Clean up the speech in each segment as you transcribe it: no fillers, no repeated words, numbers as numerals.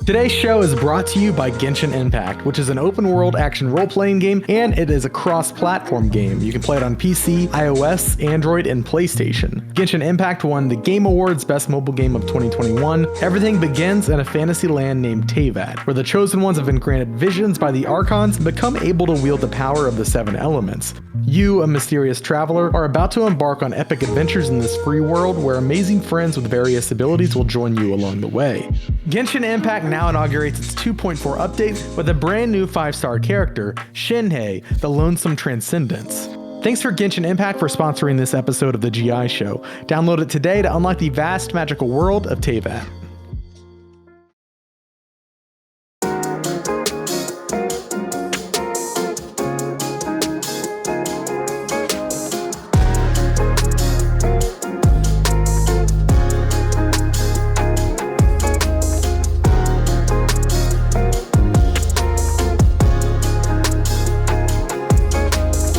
Today's show is brought to you by Genshin Impact, which is an open-world action role-playing game, and it is a cross-platform game. You can play it on PC, iOS, Android, and PlayStation. Genshin Impact won the Game Awards Best Mobile Game of 2021. Everything begins in a fantasy land named Teyvat, where the Chosen Ones have been granted visions by the Archons and become able to wield the power of the seven elements. You, a mysterious traveler, are about to embark on epic adventures in this free world where amazing friends with various abilities will join you along the way. Genshin Impact now inaugurates its 2.4 update with a brand new 5-star character, Shinhei, the Lonesome Transcendence. Thanks for Genshin Impact for sponsoring this episode of the GI Show. Download it today to unlock the vast magical world of Teyvat.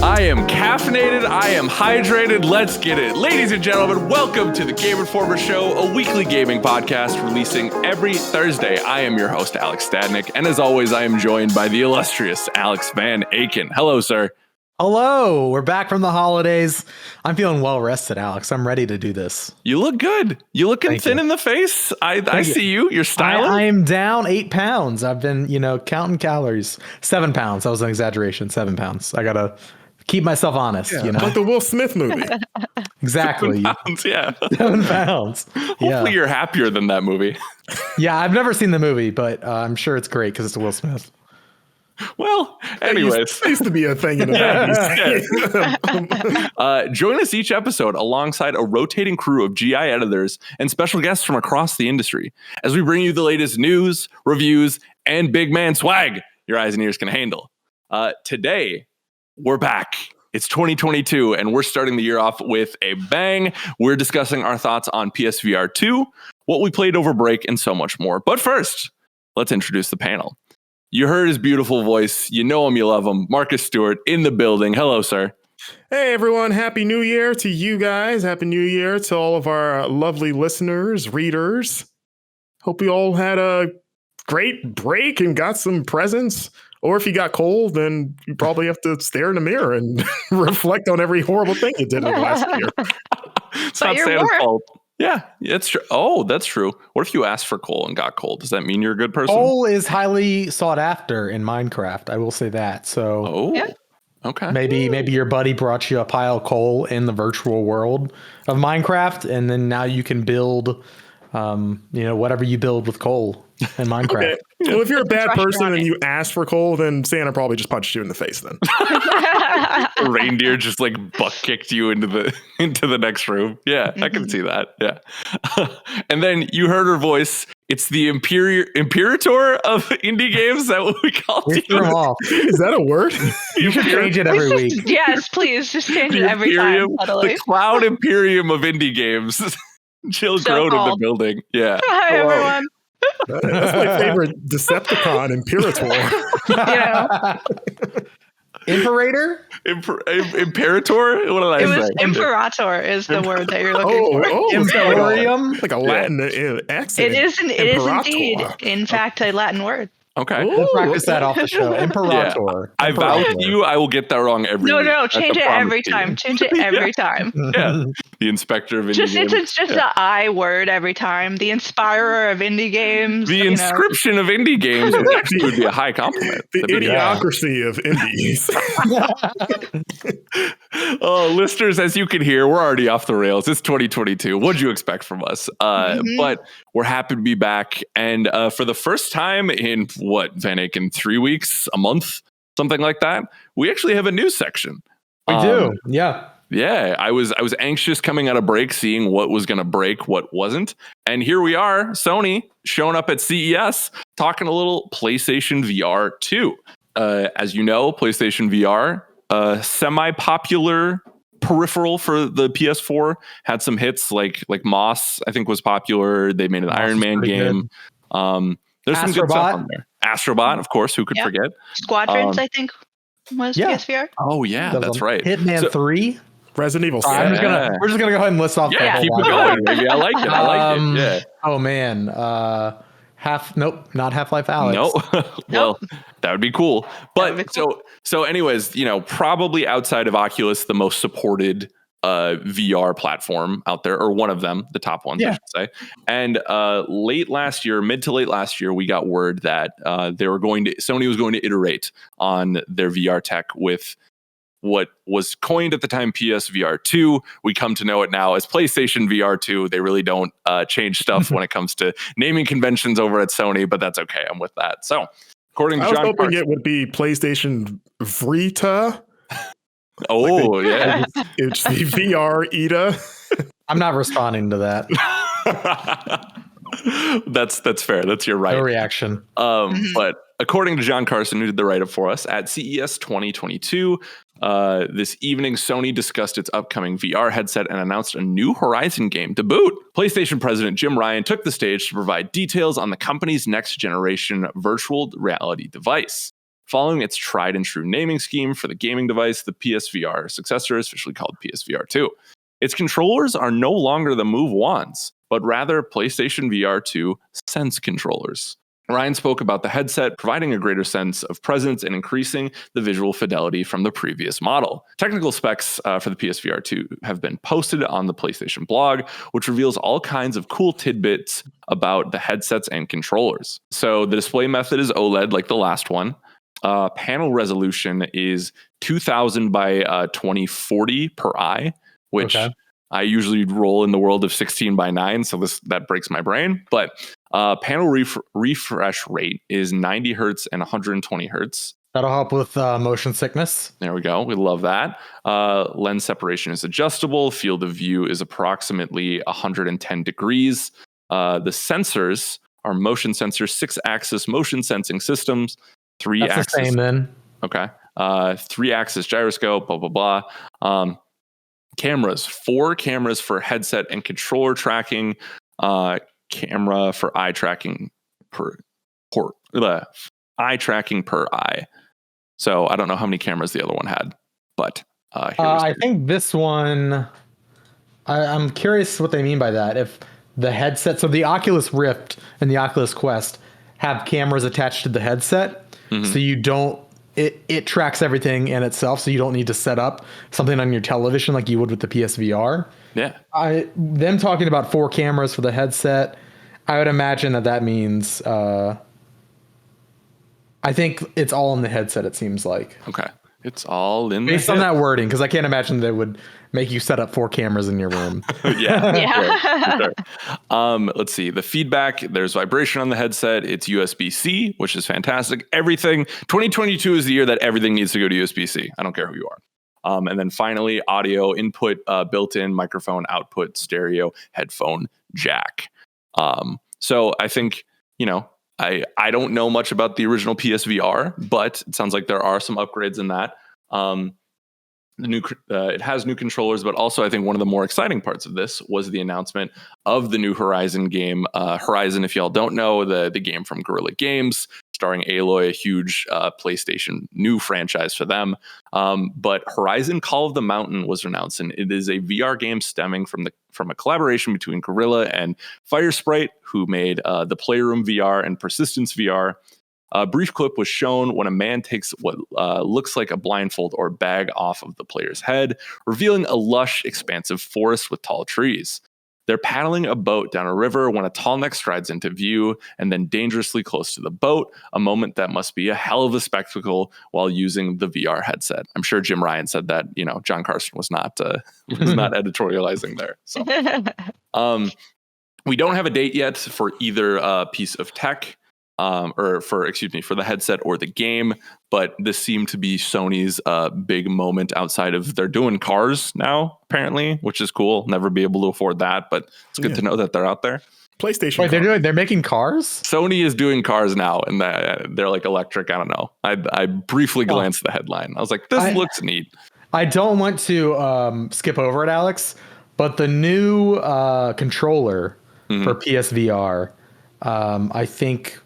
I am caffeinated, I am hydrated, let's get it. Ladies and gentlemen, welcome to the Game Informer Show, a weekly gaming podcast releasing every Thursday. I am your host, Alex Stadnik, and as always, I am joined by the illustrious Alex Van Aken. Hello, sir. Hello, we're back from the holidays. I'm feeling well rested, Alex. I'm ready to do this. You look good. You looking thin in the face. I see you. You're styling. I am down 8 pounds. I've been, counting calories. 7 pounds. That was an exaggeration. 7 pounds. I gotta keep myself honest, like the Will Smith movie. Exactly. 7 pounds, yeah. 7 pounds. Hopefully you're happier than that movie. Yeah, I've never seen the movie, but I'm sure it's great because it's Will Smith. Well, anyways. It used to be a thing in the 90s. Join us each episode alongside a rotating crew of GI editors and special guests from across the industry as we bring you the latest news, reviews, and big man swag your eyes and ears can handle. Today, we're back. It's 2022, and we're starting the year off with a bang. We're discussing our thoughts on PSVR 2, what we played over break, and so much more. But first, let's introduce the panel. You heard his beautiful voice. You know him, you love him. Marcus Stewart in the building. Hello, sir. Hey, everyone. Happy New Year to you guys. Happy New Year to all of our lovely listeners, readers. Hope you all had a great break and got some presents. Or if you got cold, then you probably have to stare in the mirror and reflect on every horrible thing you did in the last year. It's not Santa's fault. Yeah, it's true. Oh, that's true. What if you asked for coal and got coal? Does that mean you're a good person? Coal is highly sought after in Minecraft. I will say that. So, okay. Maybe your buddy brought you a pile of coal in the virtual world of Minecraft, and then now you can build, whatever you build with coal in Minecraft. Okay. Well, if you're a bad person and you ask for coal, then Santa probably just punched you in the face then. Reindeer just like butt kicked you into the next room. Yeah, I can see that. Yeah. And then you heard her voice. It's the Imperator of indie games. Is that what we call it? Is that a word? You should change it every week. Yes, please. Just change it every time. The Cloud Imperium of indie games. Jill Grodt in the building. Yeah. Hi, everyone. That's my favorite Decepticon, Imperator. Imperator? Imperator? What did I say? Imperator is the word that you're looking for. Imperium? Like a Latin accent. It is indeed, in fact, a Latin word. Okay. We'll practice that off the show. Imperator. Yeah. I vow to you, I will get that wrong every week. No, change it every time. Change it every time. Yeah. The inspector of indie games. It's just the I word every time. The inspirer of indie games. The inscription of indie games would be a high compliment. The idiocracy of indies. Oh, listeners, as you can hear, we're already off the rails. It's 2022. What'd you expect from us? But we're happy to be back. And for the first time in Van Aken, 3 weeks, a month, something like that, we actually have a news section. We do. Yeah. Yeah, I was anxious coming out of break, seeing what was going to break, what wasn't. And here we are, Sony showing up at CES, talking a little PlayStation VR 2. As you know, PlayStation VR, semi-popular peripheral for the PS4, had some hits like Moss, I think was popular. They made an Iron Man game. There's some good stuff on there. Astrobot, of course, who could forget? Squadrons, I think, was PSVR. Oh, yeah, that's right. Hitman 3. Resident Evil 7. We're just gonna go ahead and list off. Yeah, keep it going, baby. I like it. Yeah. Oh man, Nope, not Half-Life Alyx. No. Well, that would be cool. But would be cool. so anyways, probably outside of Oculus, the most supported VR platform out there, or one of them, the top ones, I should say. And mid to late last year, we got word that Sony was going to iterate on their VR tech with what was coined at the time PSVR 2. We come to know it now as PlayStation VR 2. They really don't change stuff when it comes to naming conventions over at Sony, but that's okay. I'm with that. So, according to I was John hoping Carson, it would be PlayStation Vrita. It's the VR Ida. I'm not responding to that. That's fair. That's your right. No reaction. But according to John Carson, who did the write-up for us, at CES 2022, this evening, Sony discussed its upcoming VR headset and announced a new Horizon game to boot. PlayStation president Jim Ryan took the stage to provide details on the company's next-generation virtual reality device. Following its tried and true naming scheme for the gaming device, the PSVR successor is officially called PSVR 2. Its controllers are no longer the Move Wands, but rather PlayStation VR 2 Sense controllers. Ryan spoke about the headset providing a greater sense of presence and increasing the visual fidelity from the previous model. Technical specs for the PSVR 2 have been posted on the PlayStation blog, which reveals all kinds of cool tidbits about the headsets and controllers. So the display method is OLED like the last one. Panel resolution is 2000 by 2040 per eye, which I usually roll in the world of 16 by 9, so that breaks my brain. But panel refresh rate is 90 hertz and 120 hertz. That'll help with motion sickness. There we go. We love that. Lens separation is adjustable. Field of view is approximately 110 degrees. The sensors are motion sensors, 6-axis motion sensing systems, 3-axis. That's the same then. Okay. 3-axis gyroscope, blah, blah, blah. Cameras, 4 cameras for headset and controller tracking, camera for eye tracking per eye. So I don't know how many cameras the other one had, but I think this one, I'm curious what they mean by that. If the headset, so the Oculus Rift and the Oculus Quest have cameras attached to the headset, so you don't, it tracks everything in itself, so you don't need to set up something on your television like you would with the PSVR. Yeah. Them talking about 4 cameras for the headset, I would imagine that means, I think it's all in the headset, it seems like. Okay. It's all in based on that wording, because I can't imagine they would make you set up 4 cameras in your room. Yeah. Sure. Let's see. The feedback, there's vibration on the headset. It's USB-C, which is fantastic. Everything. 2022 is the year that everything needs to go to USB-C. I don't care who you are. And then finally, audio input, built-in microphone output, stereo, headphone jack. So I think, I don't know much about the original PSVR, but it sounds like there are some upgrades in that. It has new controllers, but also I think one of the more exciting parts of this was the announcement of the new Horizon game. Horizon, if y'all don't know, the game from Guerrilla Games, starring Aloy, a huge PlayStation new franchise for them. But Horizon Call of the Mountain was announced, and it is a VR game stemming from a collaboration between Guerrilla and Firesprite, who made the Playroom VR and Persistence VR. A brief clip was shown when a man takes what looks like a blindfold or bag off of the player's head, revealing a lush, expansive forest with tall trees. They're paddling a boat down a river when a tall neck strides into view and then dangerously close to the boat, a moment that must be a hell of a spectacle while using the VR headset. I'm sure Jim Ryan said that, John Carson was not editorializing there. So, we don't have a date yet for either piece of tech. For the headset or the game, but this seemed to be Sony's big moment outside of they're doing cars now, apparently, which is cool. Never be able to afford that, but it's good to know that they're out there. PlayStation. Wait, they're making cars? Sony is doing cars now, and they're like electric. I don't know. I briefly glanced at the headline. I was like, this looks neat. I don't want to skip over it, Alex, but the new controller for PSVR, I think.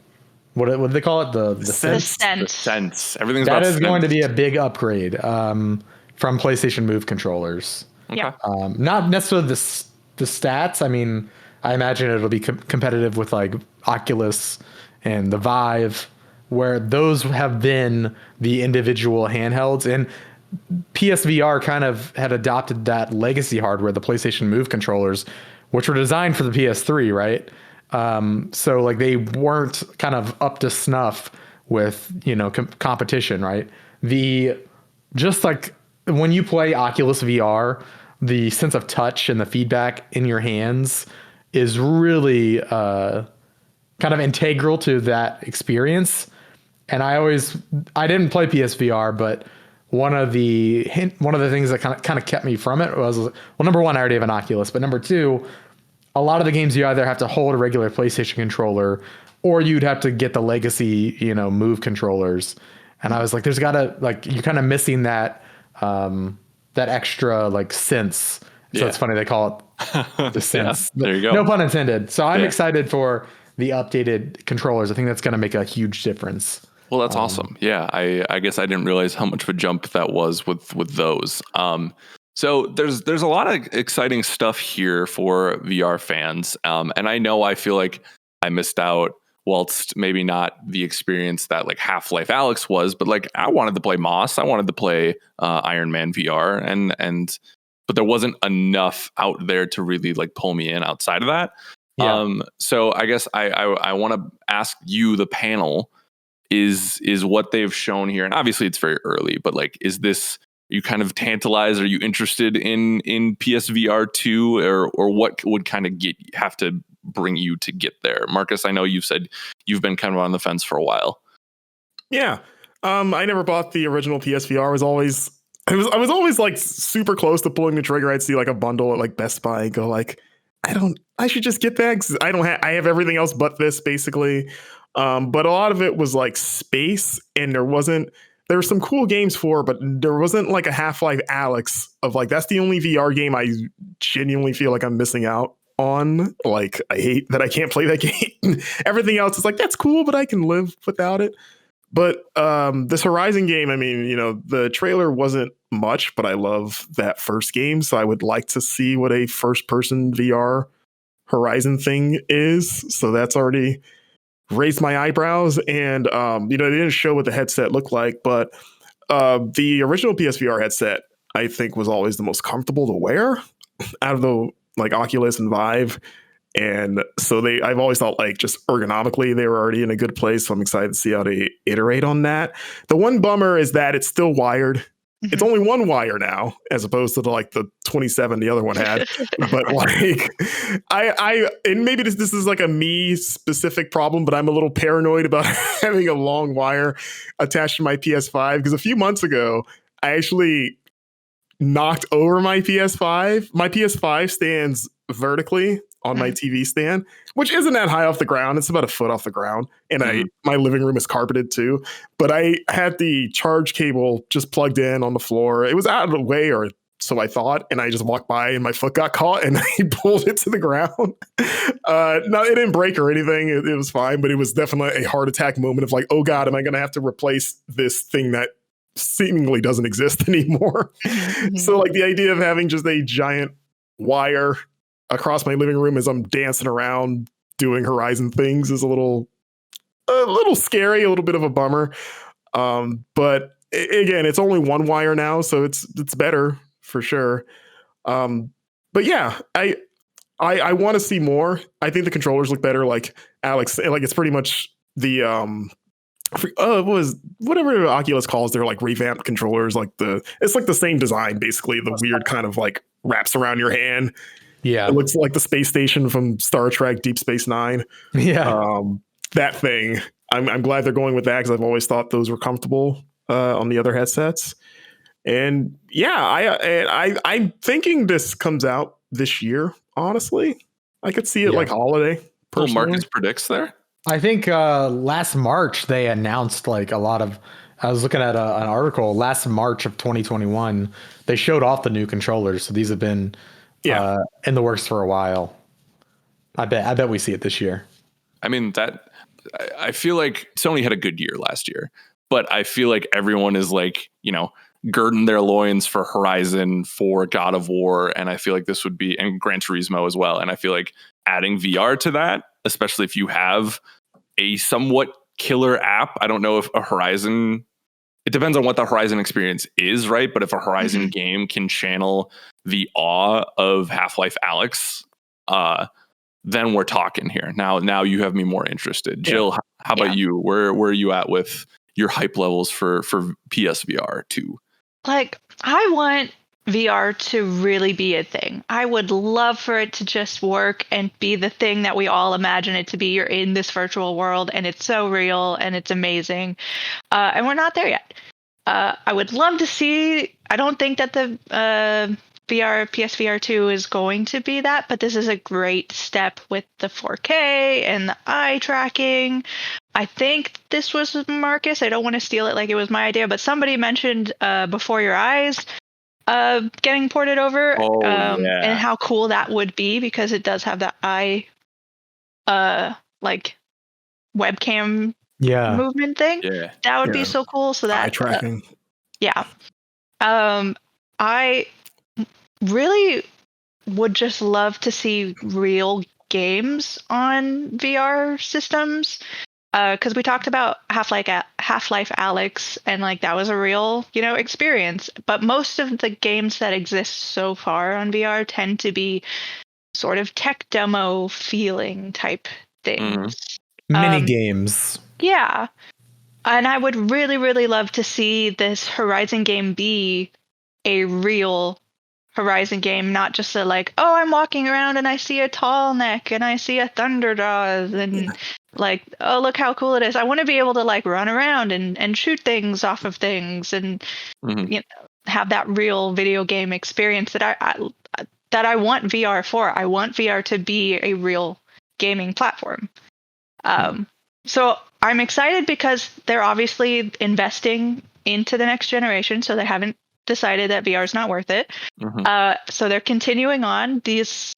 What do they call it? The Sense? The Sense. Everything's that about is Sense. going to be a big upgrade from PlayStation Move controllers. Yeah. Not necessarily the stats. I mean, I imagine it'll be competitive with like Oculus and the Vive, where those have been the individual handhelds. And PSVR kind of had adopted that legacy hardware, the PlayStation Move controllers, which were designed for the PS3, right? So like they weren't kind of up to snuff with, competition, right? Just like when you play Oculus VR, the sense of touch and the feedback in your hands is really kind of integral to that experience. And I didn't play PSVR, but one of the things that kind of kept me from it was, well, number one, I already have an Oculus, but number two, a lot of the games you either have to hold a regular PlayStation controller or you'd have to get the legacy, Move controllers. And I was like, you're kind of missing that extra like sense. So it's funny they call it the sense. Yeah, there you go. No pun intended. So I'm excited for the updated controllers. I think that's going to make a huge difference. Well, that's awesome. Yeah, I guess I didn't realize how much of a jump that was with those. So there's a lot of exciting stuff here for VR fans. And I feel like I missed out, whilst maybe not the experience that like Half-Life Alyx was, but like I wanted to play Moss, I wanted to play Iron Man VR, but there wasn't enough out there to really like pull me in outside of that. Yeah. So I guess I want to ask you, the panel, is what they've shown here, and obviously it's very early, but like, is this, you kind of tantalized? Are you interested in PSVR 2, or what would kind of have to bring you to get there? Marcus, I know you've said you've been kind of on the fence for a while. Yeah. I never bought the original PSVR. I was always like super close to pulling the trigger. I'd see like a bundle at like Best Buy and go like, I should just get that, 'cause I have everything else but this, basically. But a lot of it was like space, and there were some cool games but there wasn't like a Half-Life Alyx of like, that's the only VR game I genuinely feel like I'm missing out on. Like, I hate that I can't play that game. Everything else is like, that's cool, but I can live without it. But this Horizon game, I mean, the trailer wasn't much, but I love that first game, so I would like to see what a first-person VR Horizon thing is. So that's already raised my eyebrows. And they didn't show what the headset looked like, but the original PSVR headset, I think, was always the most comfortable to wear out of the like Oculus and Vive. And so I've always thought like just ergonomically they were already in a good place. So I'm excited to see how they iterate on that. The one bummer is that it's still wired. It's only one wire now, as opposed to the 27 the other one had. But like, and maybe this is like a me specific problem, but I'm a little paranoid about having a long wire attached to my PS5, because a few months ago I actually knocked over my PS5. My PS5 stands vertically on my TV stand, which isn't that high off the ground. It's about a foot off the ground. And my living room is carpeted too. But I had the charge cable just plugged in on the floor. It was out of the way, or so I thought. And I just walked by and my foot got caught and I pulled it to the ground. No, it didn't break or anything. It was fine. But it was definitely a heart attack moment of like, oh God, am I going to have to replace this thing that seemingly doesn't exist anymore? So like the idea of having just a giant wire across my living room as I'm dancing around doing Horizon things is a little scary, a little bit of a bummer. But again, it's only one wire now, so it's better for sure. But yeah, I want to see more. I think the controllers look better, like Alex. Like it's pretty much the what was whatever Oculus calls their like revamped controllers. Like it's like the same design basically. The weird kind of like wraps around your hand. Yeah, it looks like the space station from Star Trek Deep Space Nine. Yeah, that thing. I'm glad they're going with that, because I've always thought those were comfortable on the other headsets. And yeah, I'm thinking this comes out this year. Honestly, I could see it like holiday. Personally. Marcus predicts there. I think last March they announced like a lot of. I was looking at an article last March of 2021. They showed off the new controllers, so these have been in the works for a while. I bet we see it this year. I mean, I feel like Sony had a good year last year, but I feel like everyone is like, girding their loins for Horizon, for God of War, and I feel like this would be, and Gran Turismo as well. And I feel like adding VR to that, especially if you have a somewhat killer app. I don't know if a Horizon, it depends on what the Horizon experience is, right? But if a Horizon game can channel the awe of Half-Life Alyx, then we're talking here. Now you have me more interested. Jill, how about you? Where are you at with your hype levels for PSVR 2? Like, I want VR to really be a thing. I would love for it to just work and be the thing that we all imagine it to be. You're in this virtual world and it's so real and it's amazing. And we're not there yet. I would love to see, I don't think that the PSVR 2 is going to be that, but this is a great step with the 4K and the eye tracking. I think this was Marcus. I don't want to steal it like it was my idea, but somebody mentioned Before Your Eyes getting ported over and how cool that would be, because it does have that eye like webcam movement thing. Yeah. That would be so cool. So that eye tracking. I really would just love to see real games on VR systems. Because we talked about Half-Life Alyx, and like that was a real, experience. But most of the games that exist so far on VR tend to be sort of tech demo feeling type things. Mini games. Yeah. And I would really, really love to see this Horizon game be a real Horizon game, not just a like, oh, I'm walking around and I see a tall neck and I see a Thunderjaws and like, oh, look how cool it is. I want to be able to like run around and shoot things off of things and have that real video game experience that I want VR for. I want VR to be a real gaming platform. So I'm excited because they're obviously investing into the next generation, so they haven't decided that VR is not worth it. So they're continuing on these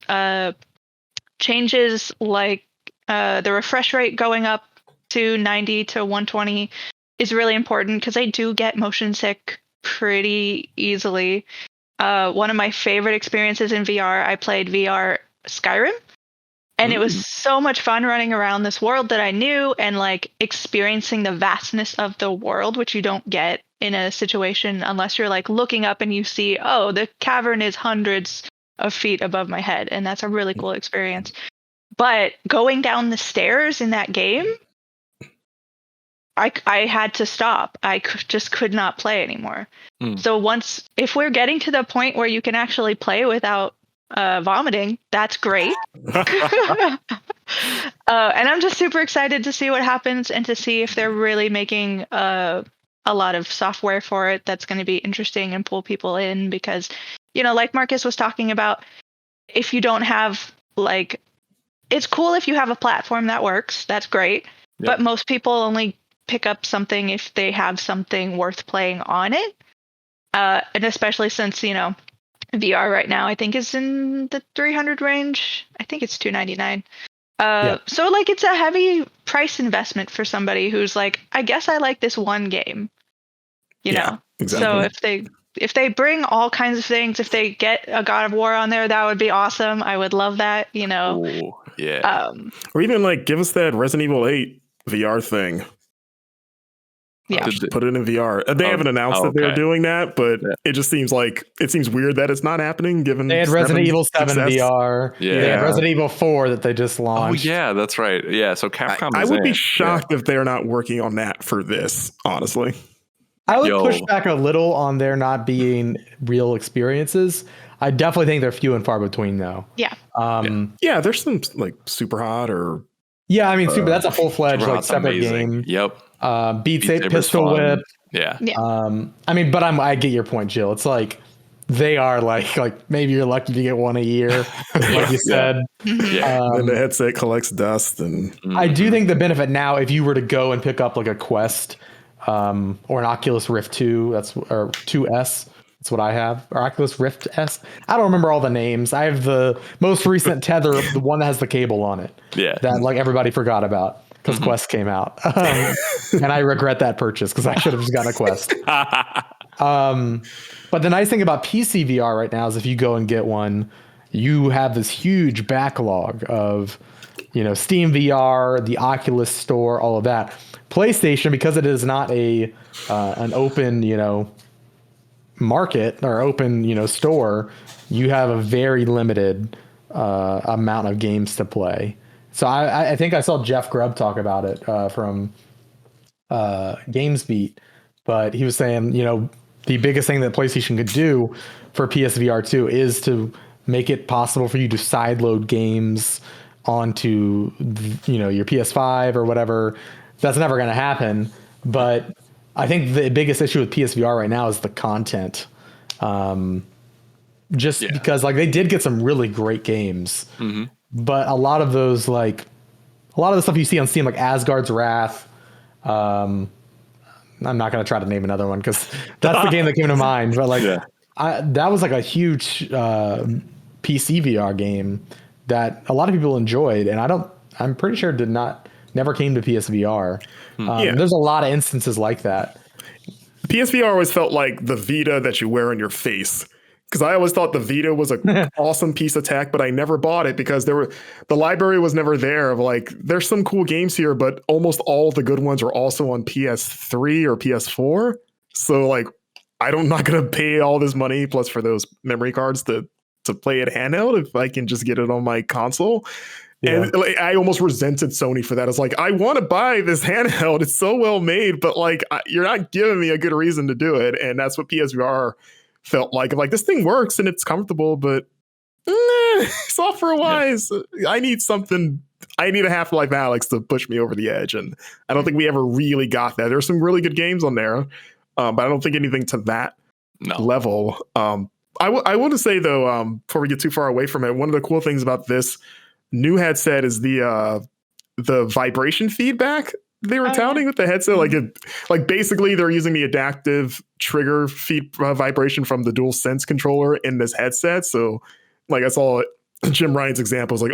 changes, like the refresh rate going up to 90 to 120 is really important because I do get motion sick pretty easily. One of my favorite experiences in VR, I played VR Skyrim. And it was so much fun running around this world that I knew and like experiencing the vastness of the world, which you don't get in a situation unless you're like looking up and you see, oh, the cavern is hundreds of feet above my head. And that's a really cool experience. But going down the stairs in that game, I had to stop. I just could not play anymore. So if we're getting to the point where you can actually play without vomiting, that's great. And I'm just super excited to see what happens and to see if they're really making a lot of software for it that's going to be interesting and pull people in, because like Marcus was talking about, if you don't have like, it's cool if you have a platform that works, that's great. But most people only pick up something if they have something worth playing on it, and especially since VR right now, I think, is in the 300 range. I think it's $299. So like it's a heavy price investment for somebody who's like, I guess I like this one game, know? Exactly. So if they bring all kinds of things, if they get a God of War on there, that would be awesome. I would love that, Ooh, yeah. Or even like give us that Resident Evil 8 VR thing. Yeah, just put it in VR. They haven't announced that they're doing that, but it just seems weird that it's not happening. Given they had Resident Evil 7 VR, they had Resident Evil 4 that they just launched. Oh yeah, that's right. Yeah, so Capcom. I would be shocked if they're not working on that for this. Honestly, I would push back a little on there not being real experiences. I definitely think they're few and far between, though. Yeah. There's some like Super Hot or. Yeah, I mean, Super. That's a full-fledged like separate game. Yep. Beat Saber, Pistol Whip. Yeah. I mean, but I get your point, Jill. It's like they are like maybe you're lucky to get one a year, like you said. And the headset collects dust, and I do think the benefit now, if you were to go and pick up like a Quest or an Oculus Rift 2, or 2S. That's what I have. Or Oculus Rift S. I don't remember all the names. I have the most recent Tether, the one that has the cable on it. Yeah. That like everybody forgot about because Quest came out. And I regret that purchase because I should have just gotten a Quest. But the nice thing about PC VR right now is if you go and get one, you have this huge backlog of, Steam VR, the Oculus Store, all of that. PlayStation, because it is not an open, market or open, store, you have a very limited amount of games to play. So I think I saw Jeff Grubb talk about it from GamesBeat, but he was saying, the biggest thing that PlayStation could do for PSVR 2 is to make it possible for you to sideload games onto, your PS5 or whatever. That's never going to happen. But I think the biggest issue with PSVR right now is the content. Because they did get some really great games, but a lot of the stuff you see on Steam, like Asgard's Wrath, I'm not going to try to name another one because that's the game that came to mind. But that was like a huge PC VR game that a lot of people enjoyed, and I'm pretty sure never came to PSVR. There's a lot of instances like that. PSVR always felt like the Vita that you wear on your face. Because I always thought the Vita was an awesome piece of tech, but I never bought it because the library was never there of there's some cool games here, but almost all the good ones are also on PS3 or PS4. So I'm not going to pay all this money plus for those memory cards to play it handheld if I can just get it on my console. Yeah. And I almost resented Sony for that. It's I want to buy this handheld. It's so well made, but you're not giving me a good reason to do it. And that's what PSVR felt like. This thing works and it's comfortable, but software-wise, I need something. I need a Half-Life Alyx to push me over the edge, and I don't think we ever really got that. There's some really good games on there, but I don't think anything to that level. I want to say though, before we get too far away from it, one of the cool things about this new headset is the vibration feedback they were touting with the headset. Basically they're using the adaptive trigger vibration from the DualSense controller in this headset. So I saw Jim Ryan's example is a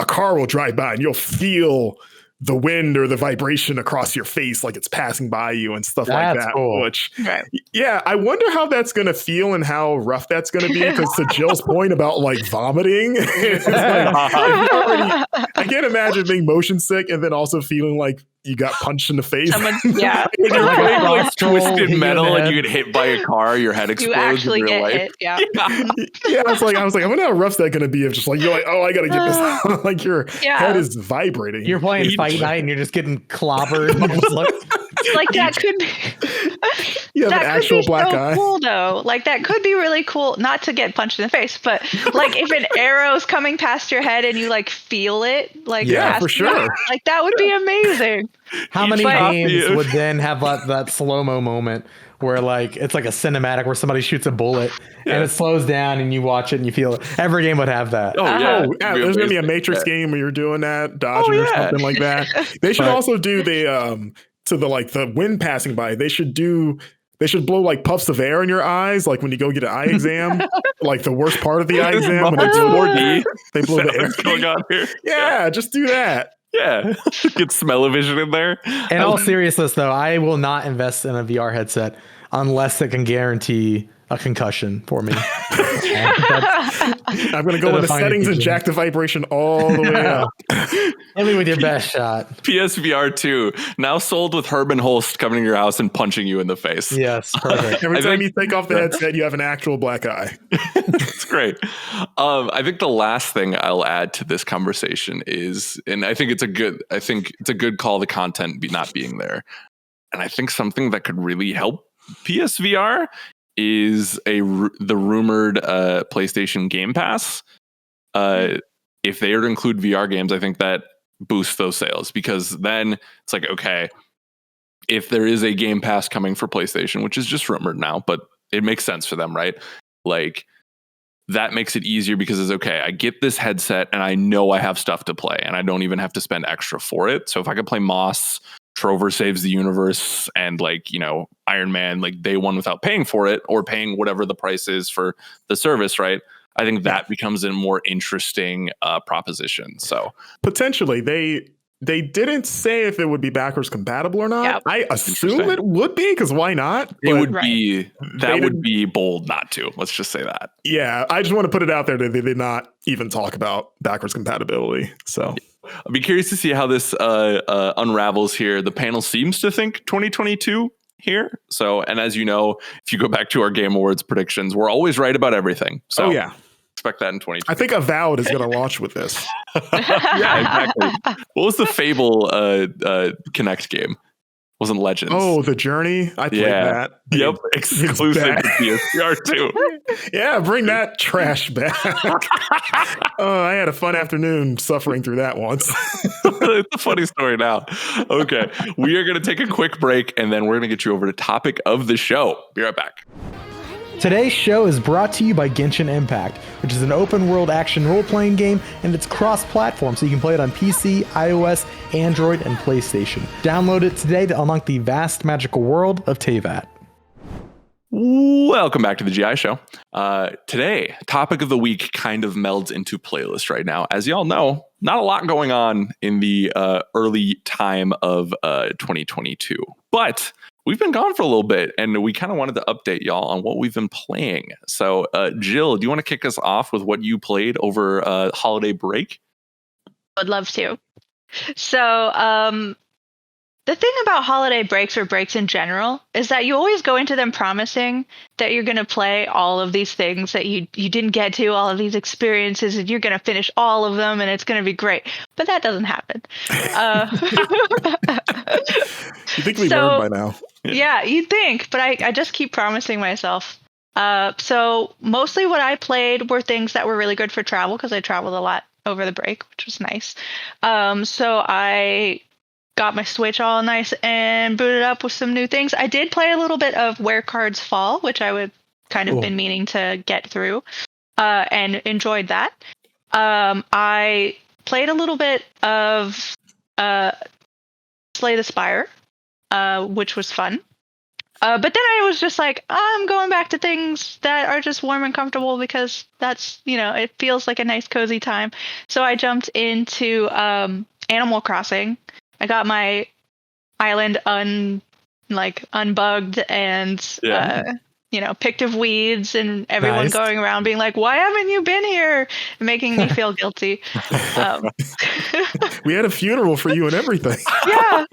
car will drive by and you'll feel the wind or the vibration across your face like it's passing by you and stuff like that. Cool. Which, I wonder how that's going to feel and how rough that's going to be. Because to Jill's point about vomiting, I can't imagine being motion sick and then also feeling like you got punched in the face. When you're playing twisted metal and you get hit by a car, your head explodes. You actually in real get life. hit. Yeah. I was like, I wonder how rough's that going to be if just you're oh, I got to get this out. Your head is vibrating. You're playing Fight Night and you're just getting clobbered. That could be. You have an actual black eye. Cool though. That could be really cool. Not to get punched in the face, but if an arrow's coming past your head and you feel it, for sure. That would be amazing. How many games would then have that slow-mo moment where it's like a cinematic where somebody shoots a bullet and it slows down and you watch it and you feel it? Every game would have that. There's gonna be a Matrix game where you're doing that, dodging or something like that. They should also do the the wind passing by. They should blow puffs of air in your eyes, when you go get an eye exam, the worst part of the eye exam when it's 4D. They blow the air going on here. Yeah, just do that. Yeah, get smell-o-vision in there. In all seriousness, though, I will not invest in a VR headset unless it can guarantee a concussion for me. I'm going to go in the settings and jack the vibration all the way up. Hit me with your best shot. PSVR 2, now sold with Herman Holst coming to your house and punching you in the face. Yes, perfect. Every time you take off the headset, you have an actual black eye. It's great. I think the last thing I'll add to this conversation is, and I think it's a good call, the content not being there. And I think something that could really help PSVR is the rumored PlayStation Game Pass. If they are to include VR games, I think that boosts those sales, because then it's okay, if there is a Game Pass coming for PlayStation, which is just rumored now, but it makes sense for them, right? That makes it easier because it's okay, I get this headset and I know I have stuff to play and I don't even have to spend extra for it. So if I could play Moss, Trover Saves the Universe, and Iron Man, day one without paying for it or paying whatever the price is for the service, right? I think that becomes a more interesting proposition. So potentially they They didn't say if it would be backwards compatible or not. Yep. I assume it would be, because why not? It But would be that They would didn't- be bold not to. Let's just say that. yeah, I just want to put it out there that they did not even talk about backwards compatibility. So I'll be curious to see how this unravels here. The panel seems to think 2022 here. So, and as you know, if you go back to our Game Awards predictions, we're always right about everything. So yeah. expect that in 2022. I think Avowed is going to launch with this. Yeah, exactly. What was the Fable Connect game? Wasn't Legends? Oh, The Journey. I played that. Yep, exclusive to bad. PSVR 2. Yeah, bring that trash back. I had a fun afternoon suffering through that once. It's a funny story now. Okay, we are going to take a quick break, and then we're going to get you over to topic of the show. Be right back. Today's show is brought to you by Genshin Impact, which is an open-world action role-playing game, and it's cross-platform, so you can play it on PC, iOS, Android, and PlayStation. Download it today to unlock the vast magical world of Teyvat. Welcome back to the GI Show. Today, topic of the week kind of melds into playlist right now. As y'all know, not a lot going on in the early time of 2022, but we've been gone for a little bit, and we kind of wanted to update y'all on what we've been playing. So, Jill, do you want to kick us off with what you played over holiday break? Would love to. So, the thing about holiday breaks or breaks in general is that you always go into them promising that you're going to play all of these things that you didn't get to, all of these experiences, and you're going to finish all of them, and it's going to be great. But that doesn't happen. You think we learned by now? Yeah, you'd think, but I just keep promising myself. So mostly what I played were things that were really good for travel, because I traveled a lot over the break, which was nice. So I got my Switch all nice and booted up with some new things. I did play a little bit of Where Cards Fall, which I would kind of been meaning to get through, and enjoyed that. I played a little bit of Slay the Spire, which was fun. But then I was just like, I'm going back to things that are just warm and comfortable, because that's, it feels like a nice cozy time. So I jumped into Animal Crossing. I got my island unbugged and picked of weeds, and everyone going around being like, why haven't you been here? Making me feel guilty. We had a funeral for you and everything. Yeah.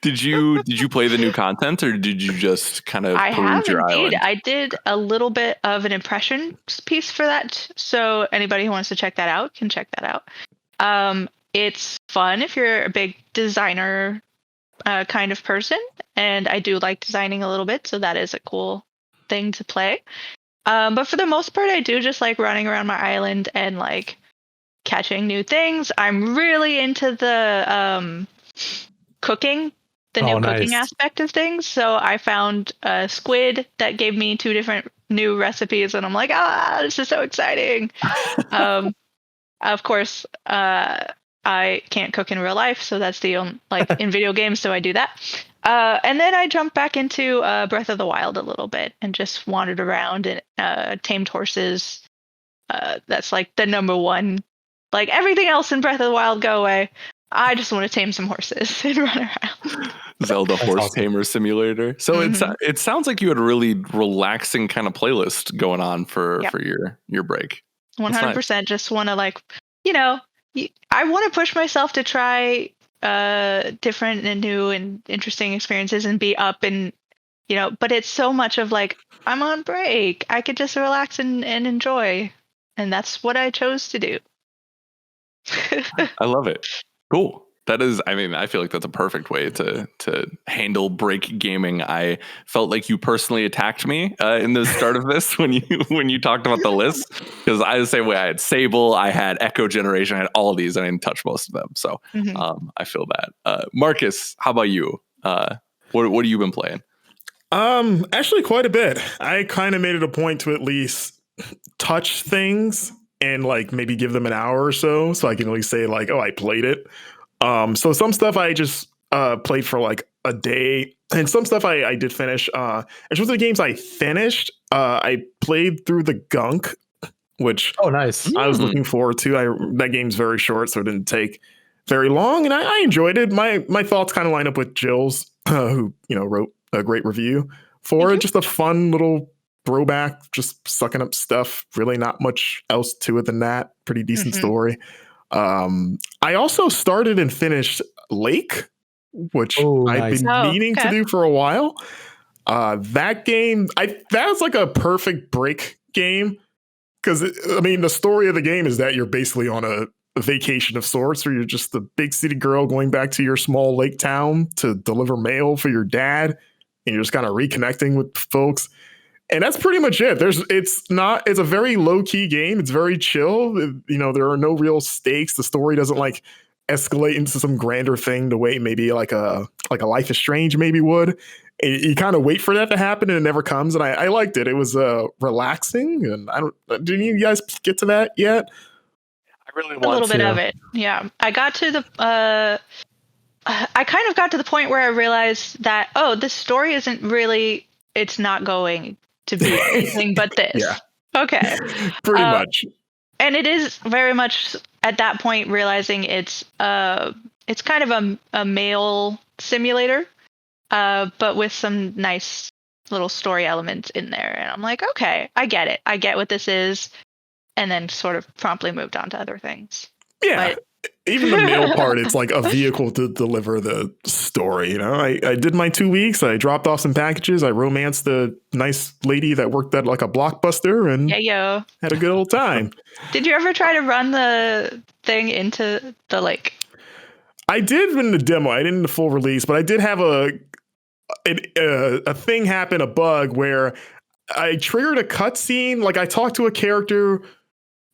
Did you play the new content, or did you just kind of peruse your island? I did a little bit of an impression piece for that, so anybody who wants to check that out can check that out. It's fun if you're a big designer kind of person, and I do like designing a little bit, so that is a cool thing to play. But for the most part, I do just like running around my island and like catching new things. I'm really into the cooking, the new cooking aspect of things. So I found a squid that gave me 2 different new recipes, and I'm like, this is so exciting. Of course, I can't cook in real life, so that's the only, in video games, so I do that. And then I jumped back into Breath of the Wild a little bit and just wandered around and tamed horses. That's like the number one. Like everything else in Breath of the Wild, go away. I just want to tame some horses and run around. Zelda Horse Tamer Simulator. So it sounds like you had a really relaxing kind of playlist going on for your break. 100%. Just want to I want to push myself to try different and new and interesting experiences and be up and but it's so much of like, I'm on break, I could just relax and enjoy, and that's what I chose to do. I love it. Cool. That is, I feel like that's a perfect way to handle break gaming. I felt like you personally attacked me in the start of this when you talked about the list, because I was the same way. I had Sable, I had Echo Generation, I had all of these, and I didn't touch most of them. So I feel that. Marcus, how about you? What have you been playing? Actually, quite a bit. I kind of made it a point to at least touch things and like maybe give them an hour or so I can at least say like, oh, I played it. So some stuff I just played for like a day, and some stuff I did finish. In terms of the games I finished, I played through the Gunk, which nice. I was looking forward to. That game's very short, so it didn't take very long, and I enjoyed it. My thoughts kind of line up with Jill's, who wrote a great review for it. Just a fun little throwback, just sucking up stuff. Really, not much else to it than that. Pretty decent story. I also started and finished Lake, which I've been meaning to do for a while. That game, that was like a perfect break game because the story of the game is that you're basically on a vacation of sorts, where you're just a big city girl going back to your small lake town to deliver mail for your dad, and you're just kind of reconnecting with folks. And that's pretty much it. It's a very low key game. It's very chill. There are no real stakes. The story doesn't like escalate into some grander thing the way maybe like a Life is Strange maybe would. You kind of wait for that to happen and it never comes. And I liked it. It was relaxing. And didn't you guys get to that yet? I really want to. A little bit of it. Yeah. I got to I kind of got to the point where I realized that, this story it's not going to be anything but this. Yeah. Okay. Pretty much. And it is very much at that point realizing it's kind of a male simulator, but with some nice little story elements in there. And I'm like, okay, I get it. I get what this is. And then sort of promptly moved on to other things. Yeah. Even the mail part, it's like a vehicle to deliver the story. I did my 2 weeks. I dropped off some packages. I romanced the nice lady that worked at like a Blockbuster and had a good old time. Did you ever try to run the thing into the lake? I did in the demo. I didn't in the full release, but I did have a thing happen, a bug where I triggered a cutscene. Like I talked to a character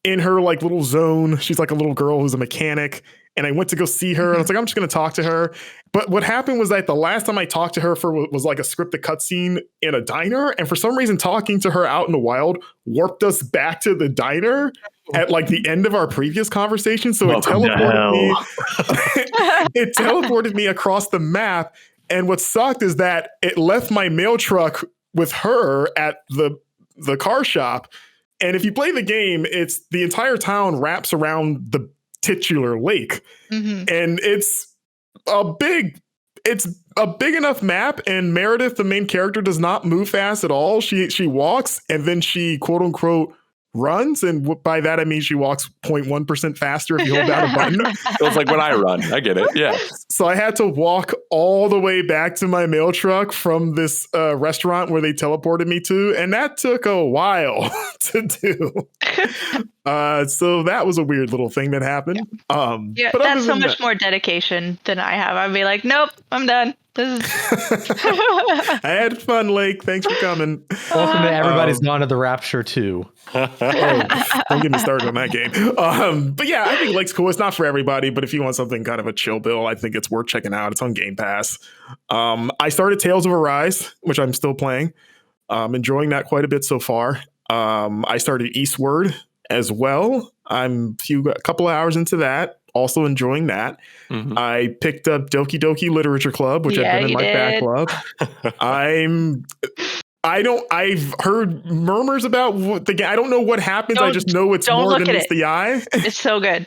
in her like little zone. She's like a little girl who's a mechanic, and I went to go see her. And I was like, I'm just going to talk to her. But what happened was that the last time I talked to her was like a scripted cutscene in a diner, and for some reason, talking to her out in the wild warped us back to the diner at like the end of our previous conversation. So it teleported me across the map. And what sucked is that it left my mail truck with her at the car shop. And if you play the game, it's the entire town wraps around the titular lake. And it's a big enough map, and Meredith, the main character, does not move fast at all. She walks, and then she quote unquote runs, and by that I mean she walks 0.1% faster if you hold down a button. Feels like when I run. I get it. Yeah. So I had to walk all the way back to my mail truck from this restaurant where they teleported me to, and that took a while to do. So that was a weird little thing that happened. But that's so much more dedication than I have. I'd be like, nope, I'm done. This is I had fun, Lake. Thanks for coming. Welcome to Everybody's Gone to the Rapture 2. Don't get me started on that game. But yeah, I think Lake's cool. It's not for everybody, but if you want something kind of a chill bill, I think it's worth checking out. It's on Game Pass. I started Tales of Arise, which I'm still playing. Enjoying that quite a bit so far. I started Eastward as well. I'm a couple of hours into that. Also enjoying that. I picked up Doki Doki Literature Club, which had been in my backlog. I've heard murmurs about the game. I don't know what happens. I just know it's more than meets the eye. It's so good.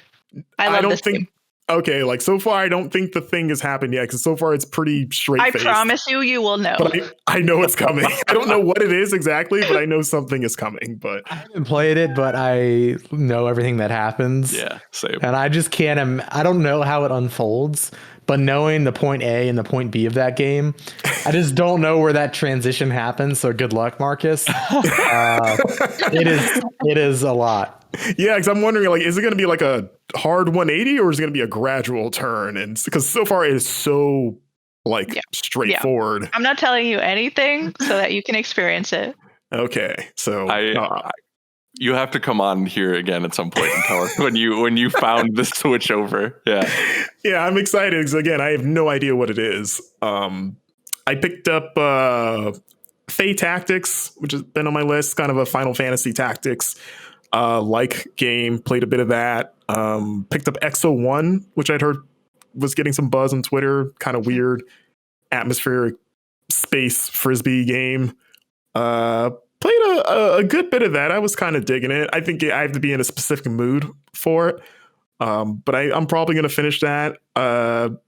I love this game. Okay, like so far, I don't think the thing has happened yet, because so far it's pretty straight-faced. I promise you will know. But I know it's coming. I don't know what it is exactly, but I know something is coming. But I haven't played it, but I know everything that happens. Yeah, same. And I just can't. I don't know how it unfolds, but knowing the point A and the point B of that game, I just don't know where that transition happens. So good luck, Marcus. It is a lot. Yeah, because I'm wondering, like, is it going to be like a hard 180 or is it going to be a gradual turn? And because so far it is so straightforward. Yeah. I'm not telling you anything so that you can experience it. Okay, so you have to come on here again at some point and tell us when you found the switch over. Yeah, I'm excited because again, I have no idea what it is. I picked up Fae Tactics, which has been on my list, kind of a Final Fantasy Tactics game. Played a bit of that. Picked up Exo 1, which I'd heard was getting some buzz on Twitter. Kind of weird atmospheric space frisbee game. Played a good bit of that. I was kind of digging it. I think I have to be in a specific mood for it. But I'm probably going to finish that.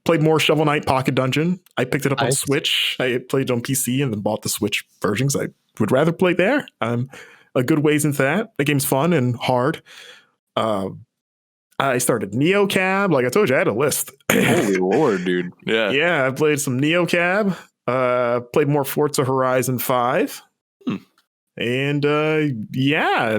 Played more Shovel Knight Pocket Dungeon. I picked it up on Switch. I played it on PC and then bought the Switch version because I would rather play there. I'm a good ways into that. The game's fun and hard. I started NeoCab. Like I told you, I had a list. Holy Lord, dude. Yeah. Yeah, I played some NeoCab. Played more Forza Horizon 5. And yeah,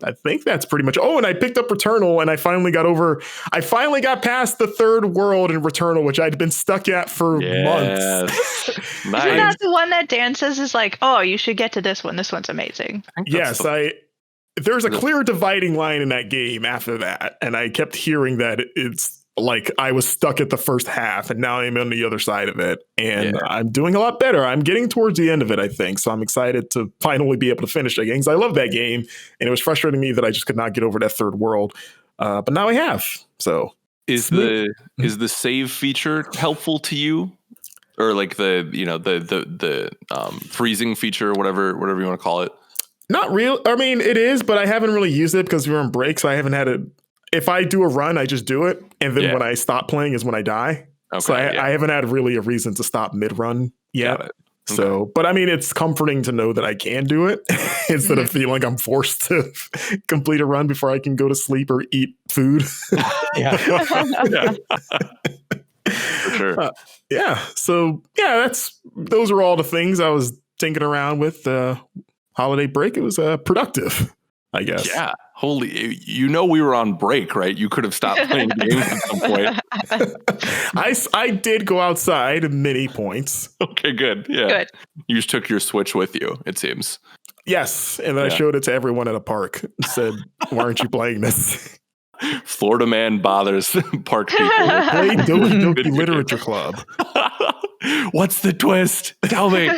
I think that's pretty much. Oh, and I picked up Returnal, and I finally got past the third world in Returnal, which I'd been stuck at for months. Isn't that the one that Dan says is like, oh, you should get to this one. This one's amazing. Yes, there's a clear dividing line in that game after that, and I kept hearing that it's like I was stuck at the first half, and now I'm on the other side of it, and I'm doing a lot better. I'm getting towards the end of it, I think, so I'm excited to finally be able to finish that game because I love that game, and it was frustrating me that I just could not get over that third world, but now I have. So is the save feature helpful to you, or like the freezing feature, whatever you want to call it? Not real. I mean, it is, but I haven't really used it because we were on break, so I haven't had it. If I do a run, I just do it, and then when I stop playing is when I die. Okay, so I haven't had really a reason to stop mid-run yet. Okay. So, but I mean, it's comforting to know that I can do it instead of feeling like I'm forced to complete a run before I can go to sleep or eat food. For sure. So those are all the things I was thinking around with holiday break. It was productive, I guess. Yeah. Holy, we were on break, right? You could have stopped playing games at some point. I did go outside many points. Okay, good. Yeah. Good. You just took your Switch with you, it seems. Yes. And then I showed it to everyone at a park and said, why aren't you playing this? Florida man bothers park people. Play Doki Doki Literature Club. What's the twist? Tell me.